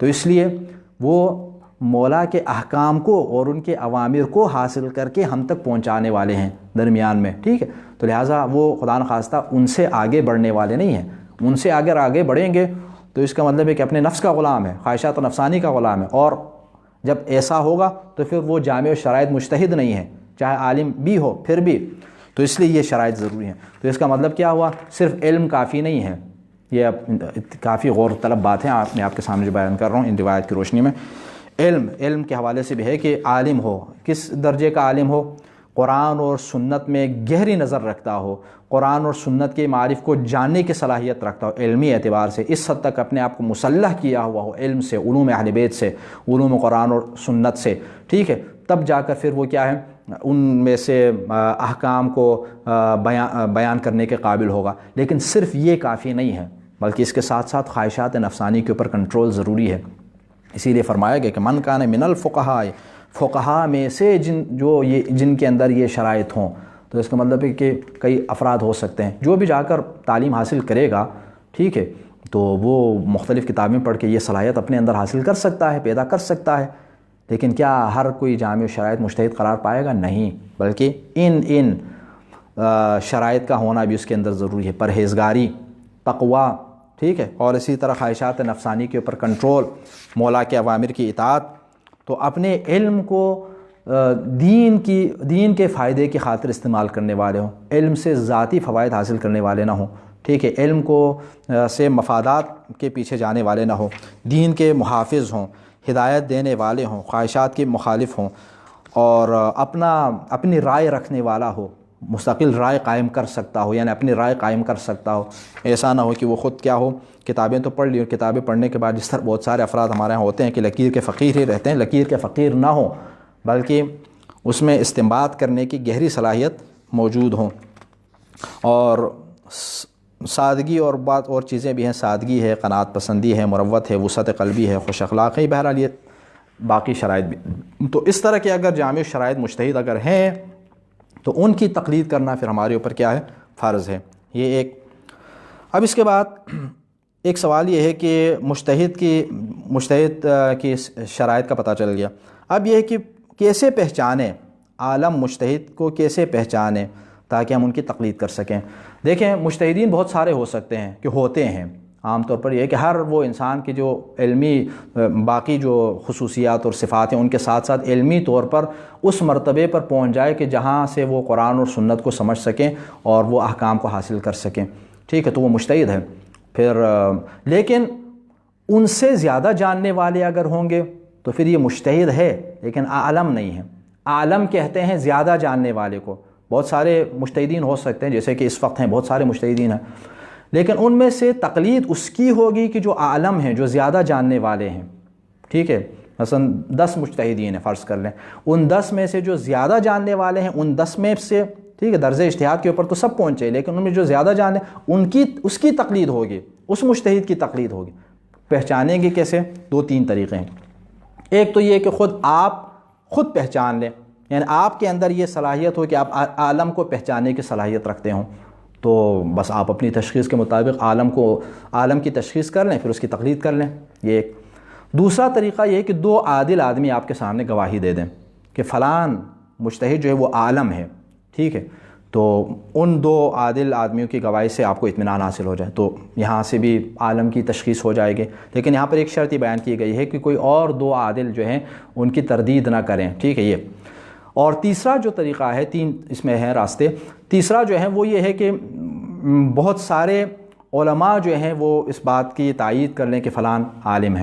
تو اس لیے وہ مولا کے احکام کو اور ان کے اوامر کو حاصل کر کے ہم تک پہنچانے والے ہیں درمیان میں. ٹھیک ہے، تو لہٰذا وہ خدا نخواستہ ان سے آگے بڑھنے والے نہیں ہیں. ان سے اگر آگے بڑھیں گے تو اس کا مطلب ہے کہ اپنے نفس کا غلام ہے، خواہشات نفسانی کا غلام ہے. اور جب ایسا ہوگا تو پھر وہ جامع شرائط مجتہد نہیں ہے، چاہے عالم بھی ہو پھر بھی. تو اس لیے یہ شرائط ضروری ہیں. تو اس کا مطلب کیا ہوا؟ صرف علم کافی نہیں ہے. یہ کافی غور طلب بات ہے، میں آپ کے سامنے جو بیان کر رہا ہوں ان روایت کی روشنی میں. علم کے حوالے سے بھی ہے کہ عالم ہو، کس درجے کا عالم ہو؟ قرآن اور سنت میں گہری نظر رکھتا ہو، قرآن اور سنت کے معارف کو جاننے کی صلاحیت رکھتا ہو علمی اعتبار سے، اس حد تک اپنے آپ کو مسلح کیا ہوا ہو علم سے، علوم اہل بیت سے، علوم قرآن اور سنت سے. ٹھیک ہے، تب جا کر پھر وہ کیا ہے، ان میں سے احکام کو بیان کرنے کے قابل ہوگا. لیکن صرف یہ کافی نہیں ہے، بلکہ اس کے ساتھ ساتھ خواہشات نفسانی کے اوپر کنٹرول ضروری ہے. اسی لیے فرمایا گیا کہ من کان من الفقہاء، فقہا میں سے جن کے اندر یہ شرائط ہوں. تو اس کا مطلب ہے کہ کئی افراد ہو سکتے ہیں، جو بھی جا کر تعلیم حاصل کرے گا، ٹھیک ہے، تو وہ مختلف کتابیں پڑھ کے یہ صلاحیت اپنے اندر حاصل کر سکتا ہے، پیدا کر سکتا ہے. لیکن کیا ہر کوئی جامع شرائط مجتہد قرار پائے گا؟ نہیں، بلکہ ان شرائط کا ہونا بھی اس کے اندر ضروری ہے. پرہیزگاری، تقوی، ٹھیک ہے، اور اسی طرح خواہشات نفسانی کے اوپر کنٹرول، مولا کے اوامر کی اطاعت. تو اپنے علم کو دین کے فائدے کی خاطر استعمال کرنے والے ہوں، علم سے ذاتی فوائد حاصل کرنے والے نہ ہوں. ٹھیک ہے، علم کو سے مفادات کے پیچھے جانے والے نہ ہوں، دین کے محافظ ہوں، ہدایت دینے والے ہوں، خواہشات کے مخالف ہوں، اور اپنی رائے رکھنے والا ہو، مستقل رائے قائم کر سکتا ہو، یعنی اپنی رائے قائم کر سکتا ہو. ایسا نہ ہو کہ وہ خود کیا ہو، کتابیں تو پڑھ لی اور کتابیں پڑھنے کے بعد جس طرح بہت سارے افراد ہمارے یہاں ہوتے ہیں کہ لکیر کے فقیر ہی رہتے ہیں، لکیر کے فقیر نہ ہوں، بلکہ اس میں استنباط کرنے کی گہری صلاحیت موجود ہوں. اور سادگی اور بات اور چیزیں بھی ہیں، سادگی ہے، قناعت پسندی ہے، مروت ہے، وسعت قلبی ہے، خوش اخلاقی، بہرحال یہ باقی شرائط بھی. تو اس طرح کے اگر جامع شرائط مجتہد اگر ہیں تو ان کی تقلید کرنا پھر ہمارے اوپر کیا ہے؟ فرض ہے. یہ ایک. اب اس کے بعد ایک سوال یہ ہے کہ مجتہد کی شرائط کا پتہ چل گیا. اب یہ ہے کہ کیسے پہچانیں، عالم مجتہد کو کیسے پہچانیں تاکہ ہم ان کی تقلید کر سکیں. دیکھیں، مجتہدین بہت سارے ہو سکتے ہیں کہ ہوتے ہیں. عام طور پر یہ ہے کہ ہر وہ انسان کی جو علمی باقی جو خصوصیات اور صفات ہیں ان کے ساتھ ساتھ علمی طور پر اس مرتبے پر پہنچ جائے کہ جہاں سے وہ قرآن اور سنت کو سمجھ سکیں اور وہ احکام کو حاصل کر سکیں. ٹھیک ہے، تو وہ مجتہد ہے. پھر لیکن ان سے زیادہ جاننے والے اگر ہوں گے تو پھر یہ مجتہد ہے لیکن عالم نہیں ہے. عالم کہتے ہیں زیادہ جاننے والے کو. بہت سارے مجتہدین ہو سکتے ہیں، جیسے کہ اس وقت ہیں بہت سارے مجتہدین ہیں، لیکن ان میں سے تقلید اس کی ہوگی کہ جو عالم ہیں، جو زیادہ جاننے والے ہیں. ٹھیک ہے، مثلا 10 مجتہدین ہیں فرض کر لیں، ان 10 میں سے جو زیادہ جاننے والے ہیں ان 10 میں سے، ٹھیک ہے، درجہ اجتہاد کے اوپر تو سب پہنچے، لیکن ان میں جو زیادہ جانے اس کی تقلید ہوگی، اس مجتہد کی تقلید ہوگی. پہچانیں گے کیسے؟ 2-3 طریقے ہیں. ایک تو یہ کہ آپ خود پہچان لیں، یعنی آپ کے اندر یہ صلاحیت ہو کہ آپ عالم کو پہچاننے کی صلاحیت رکھتے ہوں، تو بس آپ اپنی تشخیص کے مطابق عالم کی تشخیص کر لیں، پھر اس کی تقلید کر لیں. یہ ایک. دوسرا طریقہ یہ کہ 2 عادل آدمی آپ کے سامنے گواہی دے دیں کہ فلان مجتہد جو ہے وہ عالم ہے. ٹھیک ہے، تو ان 2 عادل آدمیوں کی گواہی سے آپ کو اطمینان حاصل ہو جائے، تو یہاں سے بھی عالم کی تشخیص ہو جائے گی. لیکن یہاں پر ایک شرط بیان کی گئی ہے کہ کوئی اور 2 عادل جو ہیں ان کی تردید نہ کریں. ٹھیک ہے، یہ. اور تیسرا جو طریقہ ہے، 3 اس میں ہیں راستے. تیسرا جو ہے وہ یہ ہے کہ بہت سارے علماء جو ہیں وہ اس بات کی تائید کر لیں کہ فلان عالم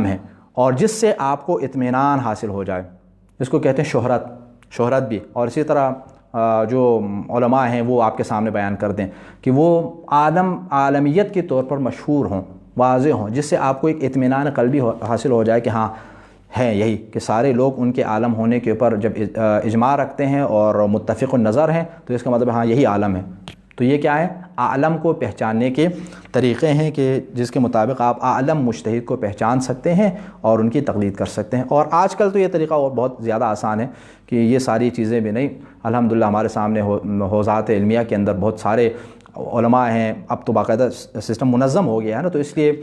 ہے، اور جس سے آپ کو اطمینان حاصل ہو جائے. اس کو کہتے ہیں شہرت بھی. اور اسی طرح جو علماء ہیں وہ آپ کے سامنے بیان کر دیں کہ وہ عالمیت کے طور پر مشہور ہوں، واضح ہوں، جس سے آپ کو ایک اطمینان قلبی حاصل ہو جائے کہ ہاں ہے یہی، کہ سارے لوگ ان کے عالم ہونے کے اوپر جب اجماع رکھتے ہیں اور متفق النظر ہیں تو اس کا مطلب ہاں یہی عالم ہے. تو یہ کیا ہے؟ عالم کو پہچاننے کے طریقے ہیں کہ جس کے مطابق آپ عالم مجتہد کو پہچان سکتے ہیں اور ان کی تقلید کر سکتے ہیں. اور آج کل تو یہ طریقہ اور بہت زیادہ آسان ہے کہ یہ ساری چیزیں بھی نہیں، الحمدللہ ہمارے سامنے حوزات علمیہ کے اندر بہت سارے علماء ہیں. اب تو باقاعدہ سسٹم منظم ہو گیا ہے نا، تو اس لیے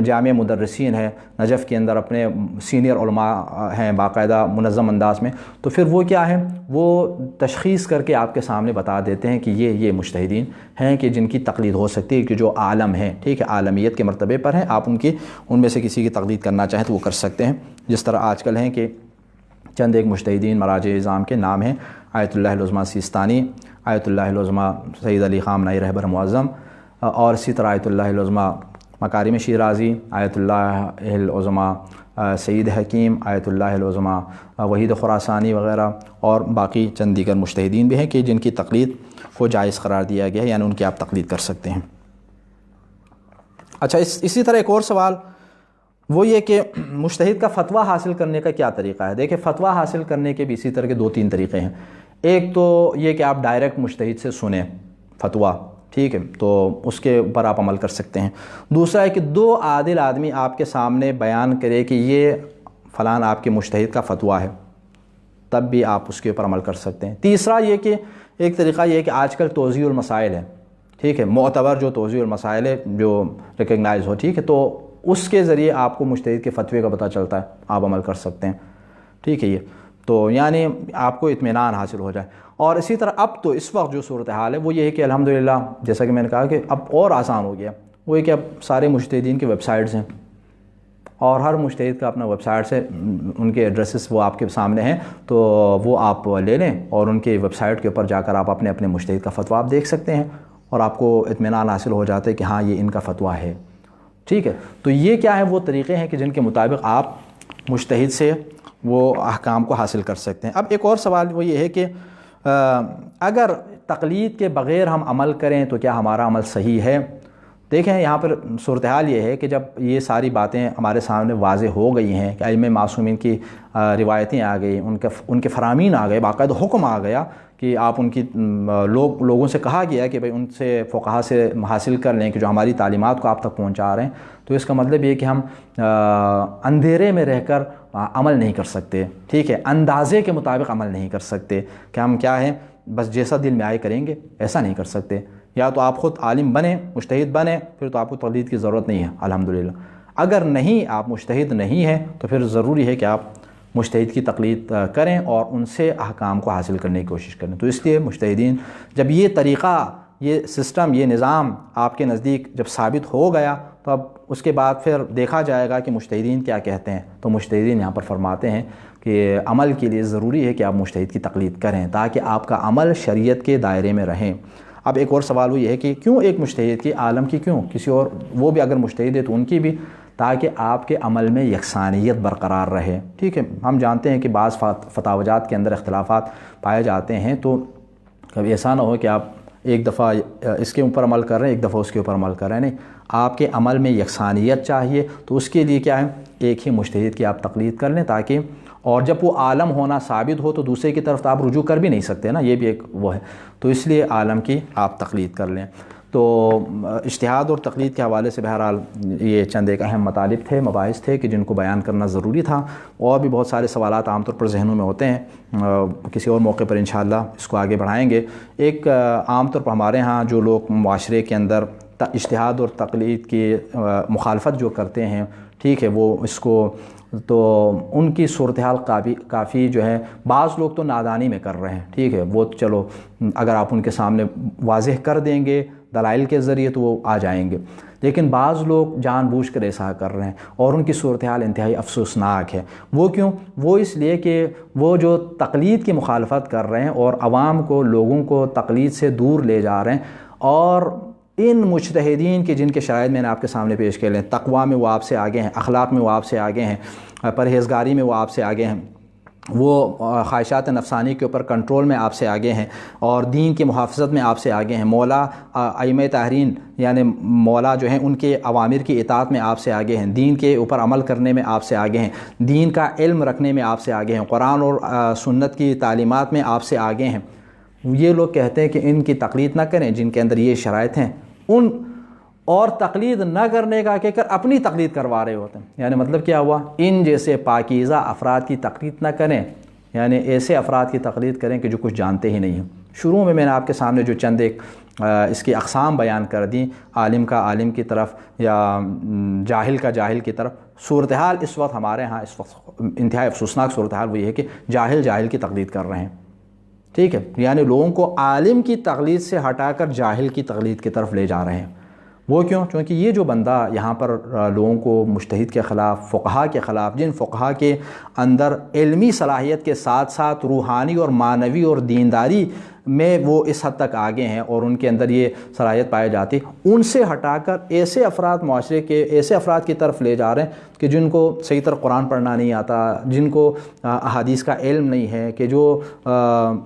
جامع مدرسین ہے نجف کے اندر، اپنے سینئر علماء ہیں باقاعدہ منظم انداز میں. تو پھر وہ کیا ہے، وہ تشخیص کر کے آپ کے سامنے بتا دیتے ہیں کہ یہ مجتہدین ہیں کہ جن کی تقلید ہو سکتی ہے، کہ جو عالم ہیں، ٹھیک ہے، عالمیت کے مرتبے پر ہیں. آپ ان میں سے کسی کی تقلید کرنا چاہیں تو وہ کر سکتے ہیں. جس طرح آج کل ہیں کہ چند ایک مجتہدین مراجع اعظام کے نام ہیں: آیت اللہ العظمیٰ سیستانی، آیت اللہ العظمیٰ سید علی خامنہئی رہبر معظم، اور اسی طرح آیت اللہ العظمیٰ مکارم شیرازی، آیت اللہ العظمیٰ سید حکیم، آیت اللہ العظمیٰ وحید خراسانی وغیرہ، اور باقی چند دیگر مجتہدین بھی ہیں کہ جن کی تقلید کو جائز قرار دیا گیا ہے، یعنی ان کی آپ تقلید کر سکتے ہیں. اچھا، اسی طرح ایک اور سوال وہ یہ کہ مجتہد کا فتویٰ حاصل کرنے کا کیا طریقہ ہے. دیکھیں، فتویٰ حاصل کرنے کے بھی اسی طرح کے 2-3 طریقے ہیں. ایک تو یہ کہ آپ ڈائریکٹ مجتہد سے سنیں فتویٰ، ٹھیک ہے، تو اس کے اوپر آپ عمل کر سکتے ہیں. دوسرا ہے کہ 2 عادل آدمی آپ کے سامنے بیان کرے کہ یہ فلان آپ کے مجتہد کا فتویٰ ہے، تب بھی آپ اس کے اوپر عمل کر سکتے ہیں. تیسرا یہ کہ ایک طریقہ یہ ہے کہ آج کل توضیح المسائل ہے، ٹھیک ہے، معتبر جو توضیح المسائل ہے جو ریکگنائز ہو، ٹھیک ہے، تو اس کے ذریعے آپ کو مجتہد کے فتوے کا پتہ چلتا ہے، آپ عمل کر سکتے ہیں. ٹھیک ہے، یہ تو یعنی آپ کو اطمینان حاصل ہو جائے. اور اسی طرح اب تو اس وقت جو صورتحال ہے وہ یہ ہے کہ الحمدللہ جیسا کہ میں نے کہا کہ اب اور آسان ہو گیا. وہ یہ کہ اب سارے مجتہدین کے ویب سائٹس ہیں، اور ہر مجتہد کا اپنا ویب سائٹس ہے، ان کے ایڈریسز وہ آپ کے سامنے ہیں، تو وہ آپ لے لیں اور ان کے ویب سائٹ کے اوپر جا کر آپ اپنے مجتہد کا فتویٰ آپ دیکھ سکتے ہیں، اور آپ کو اطمینان حاصل ہو جاتا ہے کہ ہاں یہ ان کا فتویٰ ہے. ٹھیک ہے، تو یہ کیا ہے، وہ طریقے ہیں کہ جن کے مطابق آپ مجتہد سے وہ احکام کو حاصل کر سکتے ہیں. اب ایک اور سوال وہ یہ ہے کہ اگر تقلید کے بغیر ہم عمل کریں تو کیا ہمارا عمل صحیح ہے؟ دیکھیں، یہاں پر صورتحال یہ ہے کہ جب یہ ساری باتیں ہمارے سامنے واضح ہو گئی ہیں کہ ائمہ معصومین کی روایتیں آ گئی، ان کے فرامین آ گئے، باقاعدہ حکم آ گیا کہ آپ ان کی لوگوں سے کہا گیا کہ بھئی ان سے فقہا سے حاصل کر لیں کہ جو ہماری تعلیمات کو آپ تک پہنچا رہے ہیں. تو اس کا مطلب یہ کہ ہم اندھیرے میں رہ کر عمل نہیں کر سکتے، ٹھیک ہے، اندازے کے مطابق عمل نہیں کر سکتے کہ ہم کیا ہے بس جیسا دل میں آئے کریں گے، ایسا نہیں کر سکتے. یا تو آپ خود عالم بنیں، مجتہد بنیں، پھر تو آپ کو تقلید کی ضرورت نہیں ہے الحمدللہ. اگر نہیں، آپ مجتہد نہیں ہیں، تو پھر ضروری ہے کہ آپ مجتہد کی تقلید کریں اور ان سے احکام کو حاصل کرنے کی کوشش کریں. تو اس لیے مجتہدین جب یہ طریقہ، یہ سسٹم، یہ نظام آپ کے نزدیک جب ثابت ہو گیا تو اب اس کے بعد پھر دیکھا جائے گا کہ مجتہدین کیا کہتے ہیں. تو مجتہدین یہاں پر فرماتے ہیں کہ عمل کے لیے ضروری ہے کہ آپ مجتہد کی تقلید کریں تاکہ آپ کا عمل شریعت کے دائرے میں رہیں. اب ایک اور سوال وہ یہ ہے کہ کیوں ایک مجتہد کی، عالم کی کیوں، کسی اور وہ بھی اگر مجتہد ہے تو ان کی بھی، تاکہ آپ کے عمل میں یکسانیت برقرار رہے. ٹھیک ہے، ہم جانتے ہیں کہ بعض فتاوجات کے اندر اختلافات پائے جاتے ہیں، تو کبھی ایسا نہ ہو کہ آپ ایک دفعہ اس کے اوپر عمل کر رہے ہیں، ایک دفعہ اس کے اوپر عمل کر رہے ہیں. نہیں، آپ کے عمل میں یکسانیت چاہیے. تو اس کے لیے کیا ہے، ایک ہی مجتہد کی آپ تقلید کر لیں، تاکہ اور جب وہ عالم ہونا ثابت ہو تو دوسرے کی طرف تو آپ رجوع کر بھی نہیں سکتے نا، یہ بھی ایک وہ ہے. تو اس لیے عالم کی آپ تقلید کر لیں. تو اجتہاد اور تقلید کے حوالے سے بہرحال یہ چند ایک اہم مطالب تھے، مباحث تھے کہ جن کو بیان کرنا ضروری تھا. اور بھی بہت سارے سوالات عام طور پر ذہنوں میں ہوتے ہیں، کسی اور موقع پر انشاءاللہ اس کو آگے بڑھائیں گے. ایک عام طور پر ہمارے ہاں جو لوگ معاشرے کے اندر اجتہاد اور تقلید کی مخالفت جو کرتے ہیں، ٹھیک ہے، وہ اس کو تو ان کی صورتحال کافی جو ہے، بعض لوگ تو نادانی میں کر رہے ہیں. ٹھیک ہے، وہ چلو اگر آپ ان کے سامنے واضح کر دیں گے دلائل کے ذریعے تو وہ آ جائیں گے، لیکن بعض لوگ جان بوجھ کر ایسا کر رہے ہیں اور ان کی صورتحال انتہائی افسوسناک ہے. وہ کیوں؟ وہ اس لیے کہ وہ جو تقلید کی مخالفت کر رہے ہیں اور عوام کو، لوگوں کو تقلید سے دور لے جا رہے ہیں، اور ان مجتہدین کے جن کے شرائط میں نے آپ کے سامنے پیش کیے ہیں، تقویٰ میں وہ آپ سے آگے ہیں، اخلاق میں وہ آپ سے آگے ہیں، پرہیزگاری میں وہ آپ سے آگے ہیں، وہ خواہشات نفسانی کے اوپر کنٹرول میں آپ سے آگے ہیں، اور دین کی محافظت میں آپ سے آگے ہیں، مولا ائمہ طاہرین یعنی مولا جو ہیں ان کے اوامر کی اطاعت میں آپ سے آگے ہیں، دین کے اوپر عمل کرنے میں آپ سے آگے ہیں، دین کا علم رکھنے میں آپ سے آگے ہیں، قرآن اور سنت کی تعلیمات میں آپ سے آگے ہیں. یہ لوگ کہتے ہیں کہ ان کی تقلید نہ کریں جن کے اندر یہ شرائط ہیں، ان اور تقلید نہ کرنے کا کہ اپنی تقلید کروا رہے ہوتے ہیں. یعنی مطلب کیا ہوا، ان جیسے پاکیزہ افراد کی تقلید نہ کریں، یعنی ایسے افراد کی تقلید کریں کہ جو کچھ جانتے ہی نہیں ہیں. شروع میں نے آپ کے سامنے جو چند ایک اس کی اقسام بیان کر دیں، عالم کا عالم کی طرف یا جاہل کا جاہل کی طرف. صورتحال اس وقت ہمارے ہاں اس وقت انتہائی افسوسناک صورتحال وہ یہ ہے کہ جاہل جاہل کی تقلید کر رہے ہیں. ٹھیک ہے، یعنی لوگوں کو عالم کی تقلید سے ہٹا کر جاہل کی تقلید کی طرف لے جا رہے ہیں. وہ کیوں؟ چونکہ یہ جو بندہ یہاں پر لوگوں کو مجتہد کے خلاف، فقہا کے خلاف، جن فقہا کے اندر علمی صلاحیت کے ساتھ ساتھ روحانی اور معنوی اور دینداری میں وہ اس حد تک آگے ہیں اور ان کے اندر یہ صلاحیت پائی جاتی، ان سے ہٹا کر ایسے افراد، معاشرے کے ایسے افراد کی طرف لے جا رہے ہیں کہ جن کو صحیح طرح قرآن پڑھنا نہیں آتا، جن کو احادیث کا علم نہیں ہے، کہ جو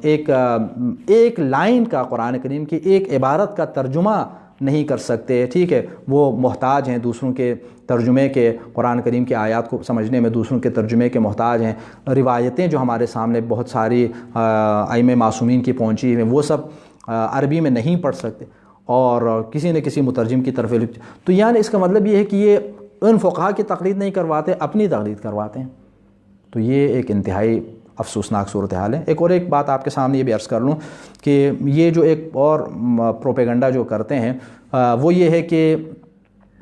ایک لائن کا، قرآن کریم کی ایک عبارت کا ترجمہ نہیں کر سکتے. ٹھیک ہے، وہ محتاج ہیں دوسروں کے ترجمے کے، قرآن کریم کی آیات کو سمجھنے میں دوسروں کے ترجمے کے محتاج ہیں. روایتیں جو ہمارے سامنے بہت ساری ائمہ معصومین کی پہنچی ہیں، وہ سب عربی میں نہیں پڑھ سکتے اور کسی نہ کسی مترجم کی طرف. تو یعنی اس کا مطلب یہ ہے کہ یہ ان فقہا کی تقلید نہیں کرواتے، اپنی تقلید کرواتے ہیں. تو یہ ایک انتہائی افسوسناک صورتحال ہے. ایک بات آپ کے سامنے یہ بھی عرض کر لوں کہ یہ جو ایک اور پروپیگنڈا جو کرتے ہیں وہ یہ ہے کہ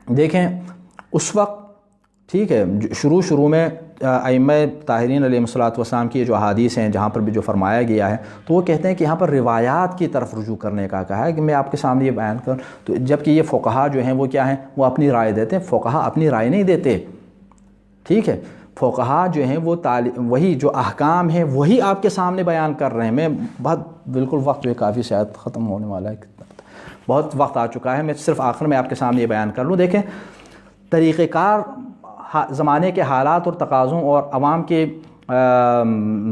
دیکھیں اس وقت، ٹھیک ہے، شروع میں ائمہ طاہرین علیہ الصلوۃ والسلام کی جو احادیث ہیں جہاں پر بھی جو فرمایا گیا ہے، تو وہ کہتے ہیں کہ یہاں پر روایات کی طرف رجوع کرنے کا کہا ہے کہ میں آپ کے سامنے یہ بیان کروں. تو جبکہ یہ فقہا جو ہیں وہ کیا ہیں، وہ اپنی رائے دیتے ہیں. فقہا اپنی رائے نہیں دیتے. ٹھیک ہے، فقہا جو ہیں وہ وہی جو احکام ہیں وہی آپ کے سامنے بیان کر رہے ہیں. میں بالکل وقت جو کافی شاید ختم ہونے والا ہے، بہت وقت آ چکا ہے. میں صرف آخر میں آپ کے سامنے یہ بیان کر لوں. دیکھیں، طریقہ کار زمانے کے حالات اور تقاضوں اور عوام کے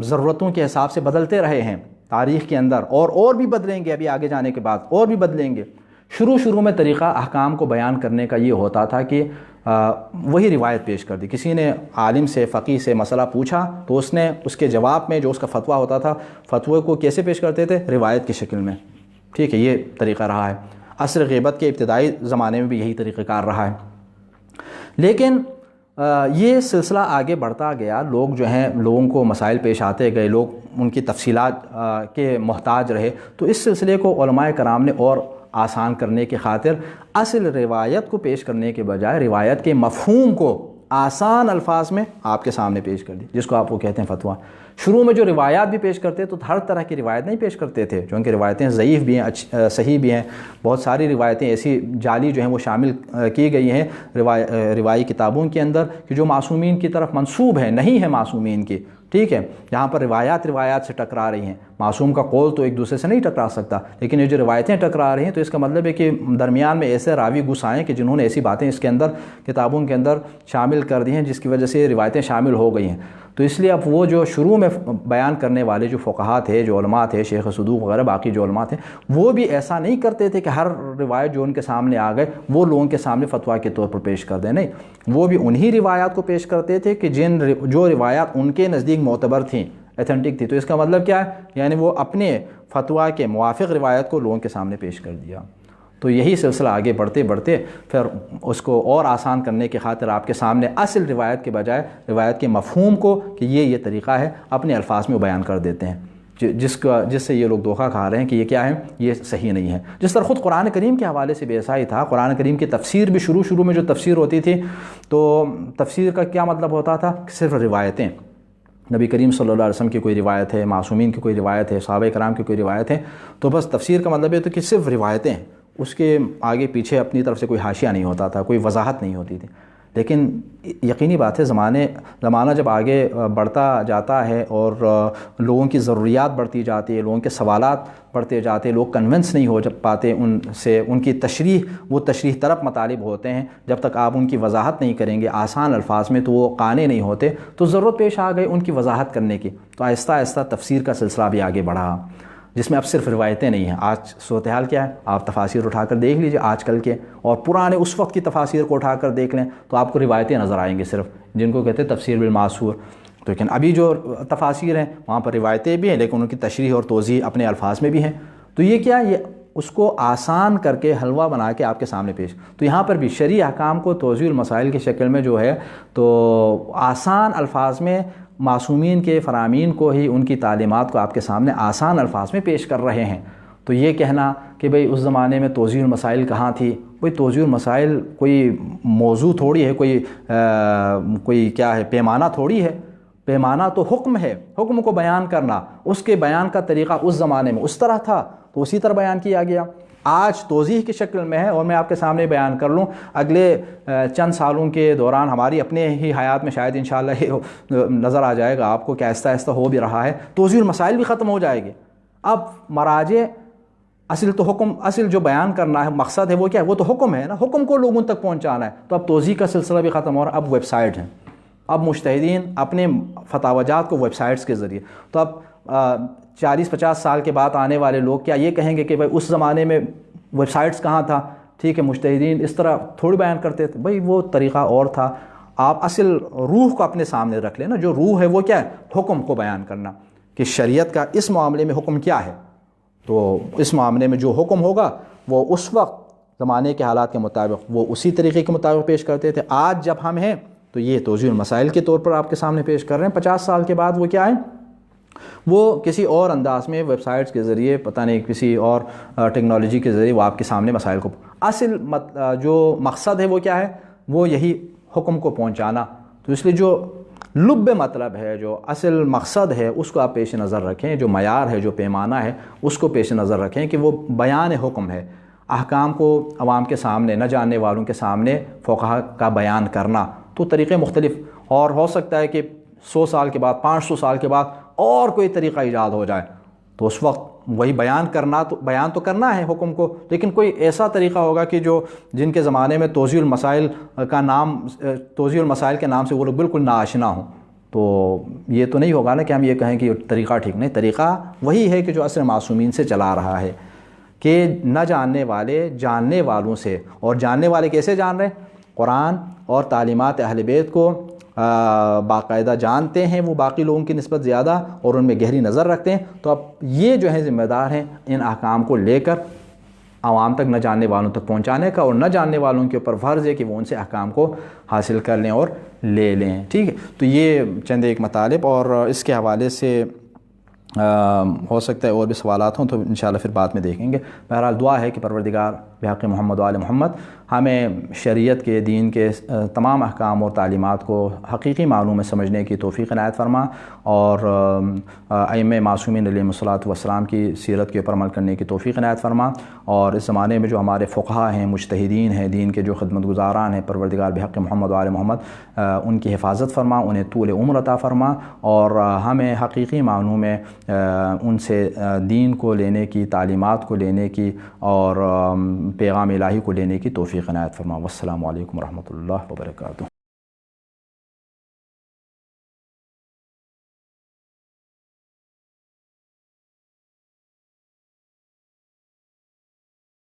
ضرورتوں کے حساب سے بدلتے رہے ہیں تاریخ کے اندر، اور بھی بدلیں گے ابھی آگے جانے کے بعد، اور بھی بدلیں گے. شروع میں طریقہ احکام کو بیان کرنے کا یہ ہوتا تھا کہ وہی روایت پیش کر دی. کسی نے عالم سے، فقیہ سے مسئلہ پوچھا تو اس نے اس کے جواب میں جو اس کا فتویٰ ہوتا تھا، فتوے کو کیسے پیش کرتے تھے؟ روایت کی شکل میں. ٹھیک ہے، یہ طریقہ رہا ہے. عصر غیبت کے ابتدائی زمانے میں بھی یہی طریقہ کار رہا ہے. لیکن یہ سلسلہ آگے بڑھتا گیا، لوگ جو ہیں، لوگوں کو مسائل پیش آتے گئے، لوگ ان کی تفصیلات کے محتاج رہے. تو اس سلسلے کو علماء کرام نے اور آسان کرنے کی خاطر اصل روایت کو پیش کرنے کے بجائے روایت کے مفہوم کو آسان الفاظ میں آپ کے سامنے پیش کر دی، جس کو آپ وہ کہتے ہیں فتویٰ. شروع میں جو روایات بھی پیش کرتے تو ہر طرح کی روایت نہیں پیش کرتے تھے، چونکہ روایتیں ضعیف بھی ہیں، صحیح بھی ہیں. بہت ساری روایتیں ایسی جعلی جو ہیں وہ شامل کی گئی ہیں روائی کتابوں کے اندر کہ جو معصومین کی طرف منسوب ہیں، نہیں ہے معصومین کی. ٹھیک ہے، یہاں پر روایات سے ٹکرا رہی ہیں. معصوم کا قول تو ایک دوسرے سے نہیں ٹکرا سکتا، لیکن یہ جو روایتیں ٹکرا رہی ہیں تو اس کا مطلب ہے کہ درمیان میں ایسے راوی گھس آئے کہ جنہوں نے ایسی باتیں اس کے اندر کتابوں کے اندر شامل کر دی ہیں جس کی وجہ سے یہ روایتیں شامل ہو گئی ہیں. تو اس لیے اب وہ جو شروع میں بیان کرنے والے جو فقہاء تھے، جو علماء تھے، شیخ صدوق وغیرہ باقی جو علماء تھے، وہ بھی ایسا نہیں کرتے تھے کہ ہر روایت جو ان کے سامنے آ گئے وہ لوگوں کے سامنے فتویٰ کے طور پر پیش کر دیں. نہیں، وہ بھی انہی روایات کو پیش کرتے تھے کہ جو روایات ان کے نزدیک معتبر تھیں، ایتھنٹک تھی. تو اس کا مطلب کیا ہے؟ یعنی وہ اپنے فتویٰ کے موافق روایت کو لوگوں کے سامنے پیش کر دیا. تو یہی سلسلہ آگے بڑھتے بڑھتے پھر اس کو اور آسان کرنے کی خاطر آپ کے سامنے اصل روایت کے بجائے روایت کے مفہوم کو کہ یہ طریقہ ہے اپنے الفاظ میں بیان کر دیتے ہیں، جس سے یہ لوگ دھوکہ کھا رہے ہیں کہ یہ کیا ہے، یہ صحیح نہیں ہے. جس طرح خود قرآن کریم کے حوالے سے بھی ایسا ہی تھا. قرآن کریم کی تفسیر بھی شروع میں جو تفسیر ہوتی تھی تو تفسیر کا کیا مطلب ہوتا تھا؟ صرف روایتیں. نبی کریم صلی اللہ علیہ وسلم کی کوئی روایت ہے، معصومین کی کوئی روایت ہے، صحابہ کرام کی کوئی روایت ہے، تو بس تفسیر کا مطلب یہ تو کہ صرف روایتیں ہیں، اس کے آگے پیچھے اپنی طرف سے کوئی حاشیہ نہیں ہوتا تھا، کوئی وضاحت نہیں ہوتی تھی. لیکن یقینی بات ہے زمانہ جب آگے بڑھتا جاتا ہے اور لوگوں کی ضروریات بڑھتی جاتی ہے، لوگوں کے سوالات بڑھتے جاتے ہیں، لوگ کنونس نہیں ہو پاتے ان سے، ان کی وہ تشریح طرف مطالب ہوتے ہیں. جب تک آپ ان کی وضاحت نہیں کریں گے آسان الفاظ میں تو وہ قانع نہیں ہوتے. تو ضرورت پیش آ گئی ان کی وضاحت کرنے کی. تو آہستہ آہستہ تفسیر کا سلسلہ بھی آگے بڑھا، جس میں اب صرف روایتیں نہیں ہیں. آج صورتحال کیا ہے؟ آپ تفاسیر اٹھا کر دیکھ لیجئے آج کل کے اور پرانے اس وقت کی تفاسیر کو اٹھا کر دیکھ لیں تو آپ کو روایتیں نظر آئیں گے صرف، جن کو کہتے ہیں تفسیر بالمعصور. تو لیکن ابھی جو تفاسیر ہیں وہاں پر روایتیں بھی ہیں لیکن ان کی تشریح اور توضیح اپنے الفاظ میں بھی ہیں. تو یہ کیا، یہ اس کو آسان کر کے حلوہ بنا کے آپ کے سامنے پیش. تو یہاں پر بھی شرعی احکام کو توضیح المسائل کی شکل میں جو ہے تو آسان الفاظ میں معصومین کے فرامین کو ہی ان کی تعلیمات کو آپ کے سامنے آسان الفاظ میں پیش کر رہے ہیں. تو یہ کہنا کہ بھئی اس زمانے میں توضیح المسائل کہاں تھی، کوئی توضیح المسائل کوئی موضوع تھوڑی ہے، کوئی کیا ہے، پیمانہ تھوڑی ہے. پیمانہ تو حکم ہے، حکم کو بیان کرنا. اس کے بیان کا طریقہ اس زمانے میں اس طرح تھا تو اسی طرح بیان کیا گیا. آج توضیح کی شکل میں ہے اور میں آپ کے سامنے بیان کر لوں. اگلے چند سالوں کے دوران ہماری اپنے ہی حیات میں شاید انشاءاللہ یہ نظر آ جائے گا آپ کو کہ آہستہ آہستہ ہو بھی رہا ہے، توضیح المسائل بھی ختم ہو جائے گی. اب مراجع اصل جو بیان کرنا ہے، مقصد ہے وہ کیا ہے؟ وہ تو حکم ہے نا، حکم کو لوگوں تک پہنچانا ہے. تو اب توضیح کا سلسلہ بھی ختم ہو رہا ہے. اب ویب سائٹ ہیں، اب مجتہدین اپنے فتاوی جات کو ویب سائٹس کے ذریعے. تو اب 40-50 سال کے بعد آنے والے لوگ کیا یہ کہیں گے کہ بھائی اس زمانے میں ویب سائٹس کہاں تھا؟ ٹھیک ہے، مجتہدین اس طرح تھوڑی بیان کرتے تھے. بھائی وہ طریقہ اور تھا. آپ اصل روح کو اپنے سامنے رکھ لیں نا. جو روح ہے وہ کیا ہے؟ حکم کو بیان کرنا کہ شریعت کا اس معاملے میں حکم کیا ہے. تو اس معاملے میں جو حکم ہوگا وہ اس وقت زمانے کے حالات کے مطابق وہ اسی طریقے کے مطابق پیش کرتے تھے. آج جب ہم ہیں تو یہ توضیح المسائل کے طور پر آپ کے سامنے پیش کر رہے ہیں. 50 سال کے بعد وہ کیا ہے؟ وہ کسی اور انداز میں ویب سائٹس کے ذریعے، پتہ نہیں کسی اور ٹیکنالوجی کے ذریعے وہ آپ کے سامنے مسائل کو اصل جو مقصد ہے وہ کیا ہے؟ وہ یہی حکم کو پہنچانا. تو اس لیے جو لب مطلب ہے، جو اصل مقصد ہے، اس کو آپ پیش نظر رکھیں. جو معیار ہے، جو پیمانہ ہے، اس کو پیش نظر رکھیں کہ وہ بیان حکم ہے. احکام کو عوام کے سامنے، نہ جاننے والوں کے سامنے فقہا کا بیان کرنا. تو طریقے مختلف، اور ہو سکتا ہے کہ 100 سال کے بعد، 500 سال کے بعد اور کوئی طریقہ ایجاد ہو جائے تو اس وقت وہی بیان تو کرنا ہے حکم کو، لیکن کوئی ایسا طریقہ ہوگا کہ جن کے زمانے میں توضیح المسائل کے نام سے وہ لوگ بالکل ناآشنا ہوں. تو یہ تو نہیں ہوگا نا کہ ہم یہ کہیں کہ یہ طریقہ ٹھیک نہیں. طریقہ وہی ہے کہ جو عصر معصومین سے چلا رہا ہے، کہ نہ جاننے والے جاننے والوں سے. اور جاننے والے کیسے جان رہے ہیں؟ قرآن اور تعلیمات اہل بیت کو باقاعدہ جانتے ہیں وہ باقی لوگوں کی نسبت زیادہ، اور ان میں گہری نظر رکھتے ہیں. تو اب یہ جو ہیں ذمہ دار ہیں ان احکام کو لے کر عوام تک، نہ جاننے والوں تک پہنچانے کا. اور نہ جاننے والوں کے اوپر فرض ہے کہ وہ ان سے احکام کو حاصل کر لیں اور لے لیں. ٹھیک ہے، تو یہ چند ایک مطالب، اور اس کے حوالے سے ہو سکتا ہے اور بھی سوالات ہوں تو انشاءاللہ پھر بعد میں دیکھیں گے. بہرحال دعا ہے کہ پروردگار بحق محمد و آل محمد ہمیں شریعت کے دین کے تمام احکام اور تعلیمات کو حقیقی معنوں میں سمجھنے کی توفیق عنایت فرما، اور ائمہ معصومین علیہم الصلاۃ والسلام کی سیرت کے اوپر عمل کرنے کی توفیق عنایت فرما، اور اس زمانے میں جو ہمارے فقہا ہیں، مجتہدین ہیں، دین کے جو خدمت گزاران ہیں، پروردگار بحق محمد و آل محمد ان کی حفاظت فرما، انہیں طول عمر عطا فرما، اور ہمیں حقیقی معنوں میں ان سے دین کو لینے کی، تعلیمات کو لینے کی اور پیغام الہی کو لینے کی توفیق عنایت فرما۔ والسلام علیکم ورحمۃ اللہ وبرکاتہ۔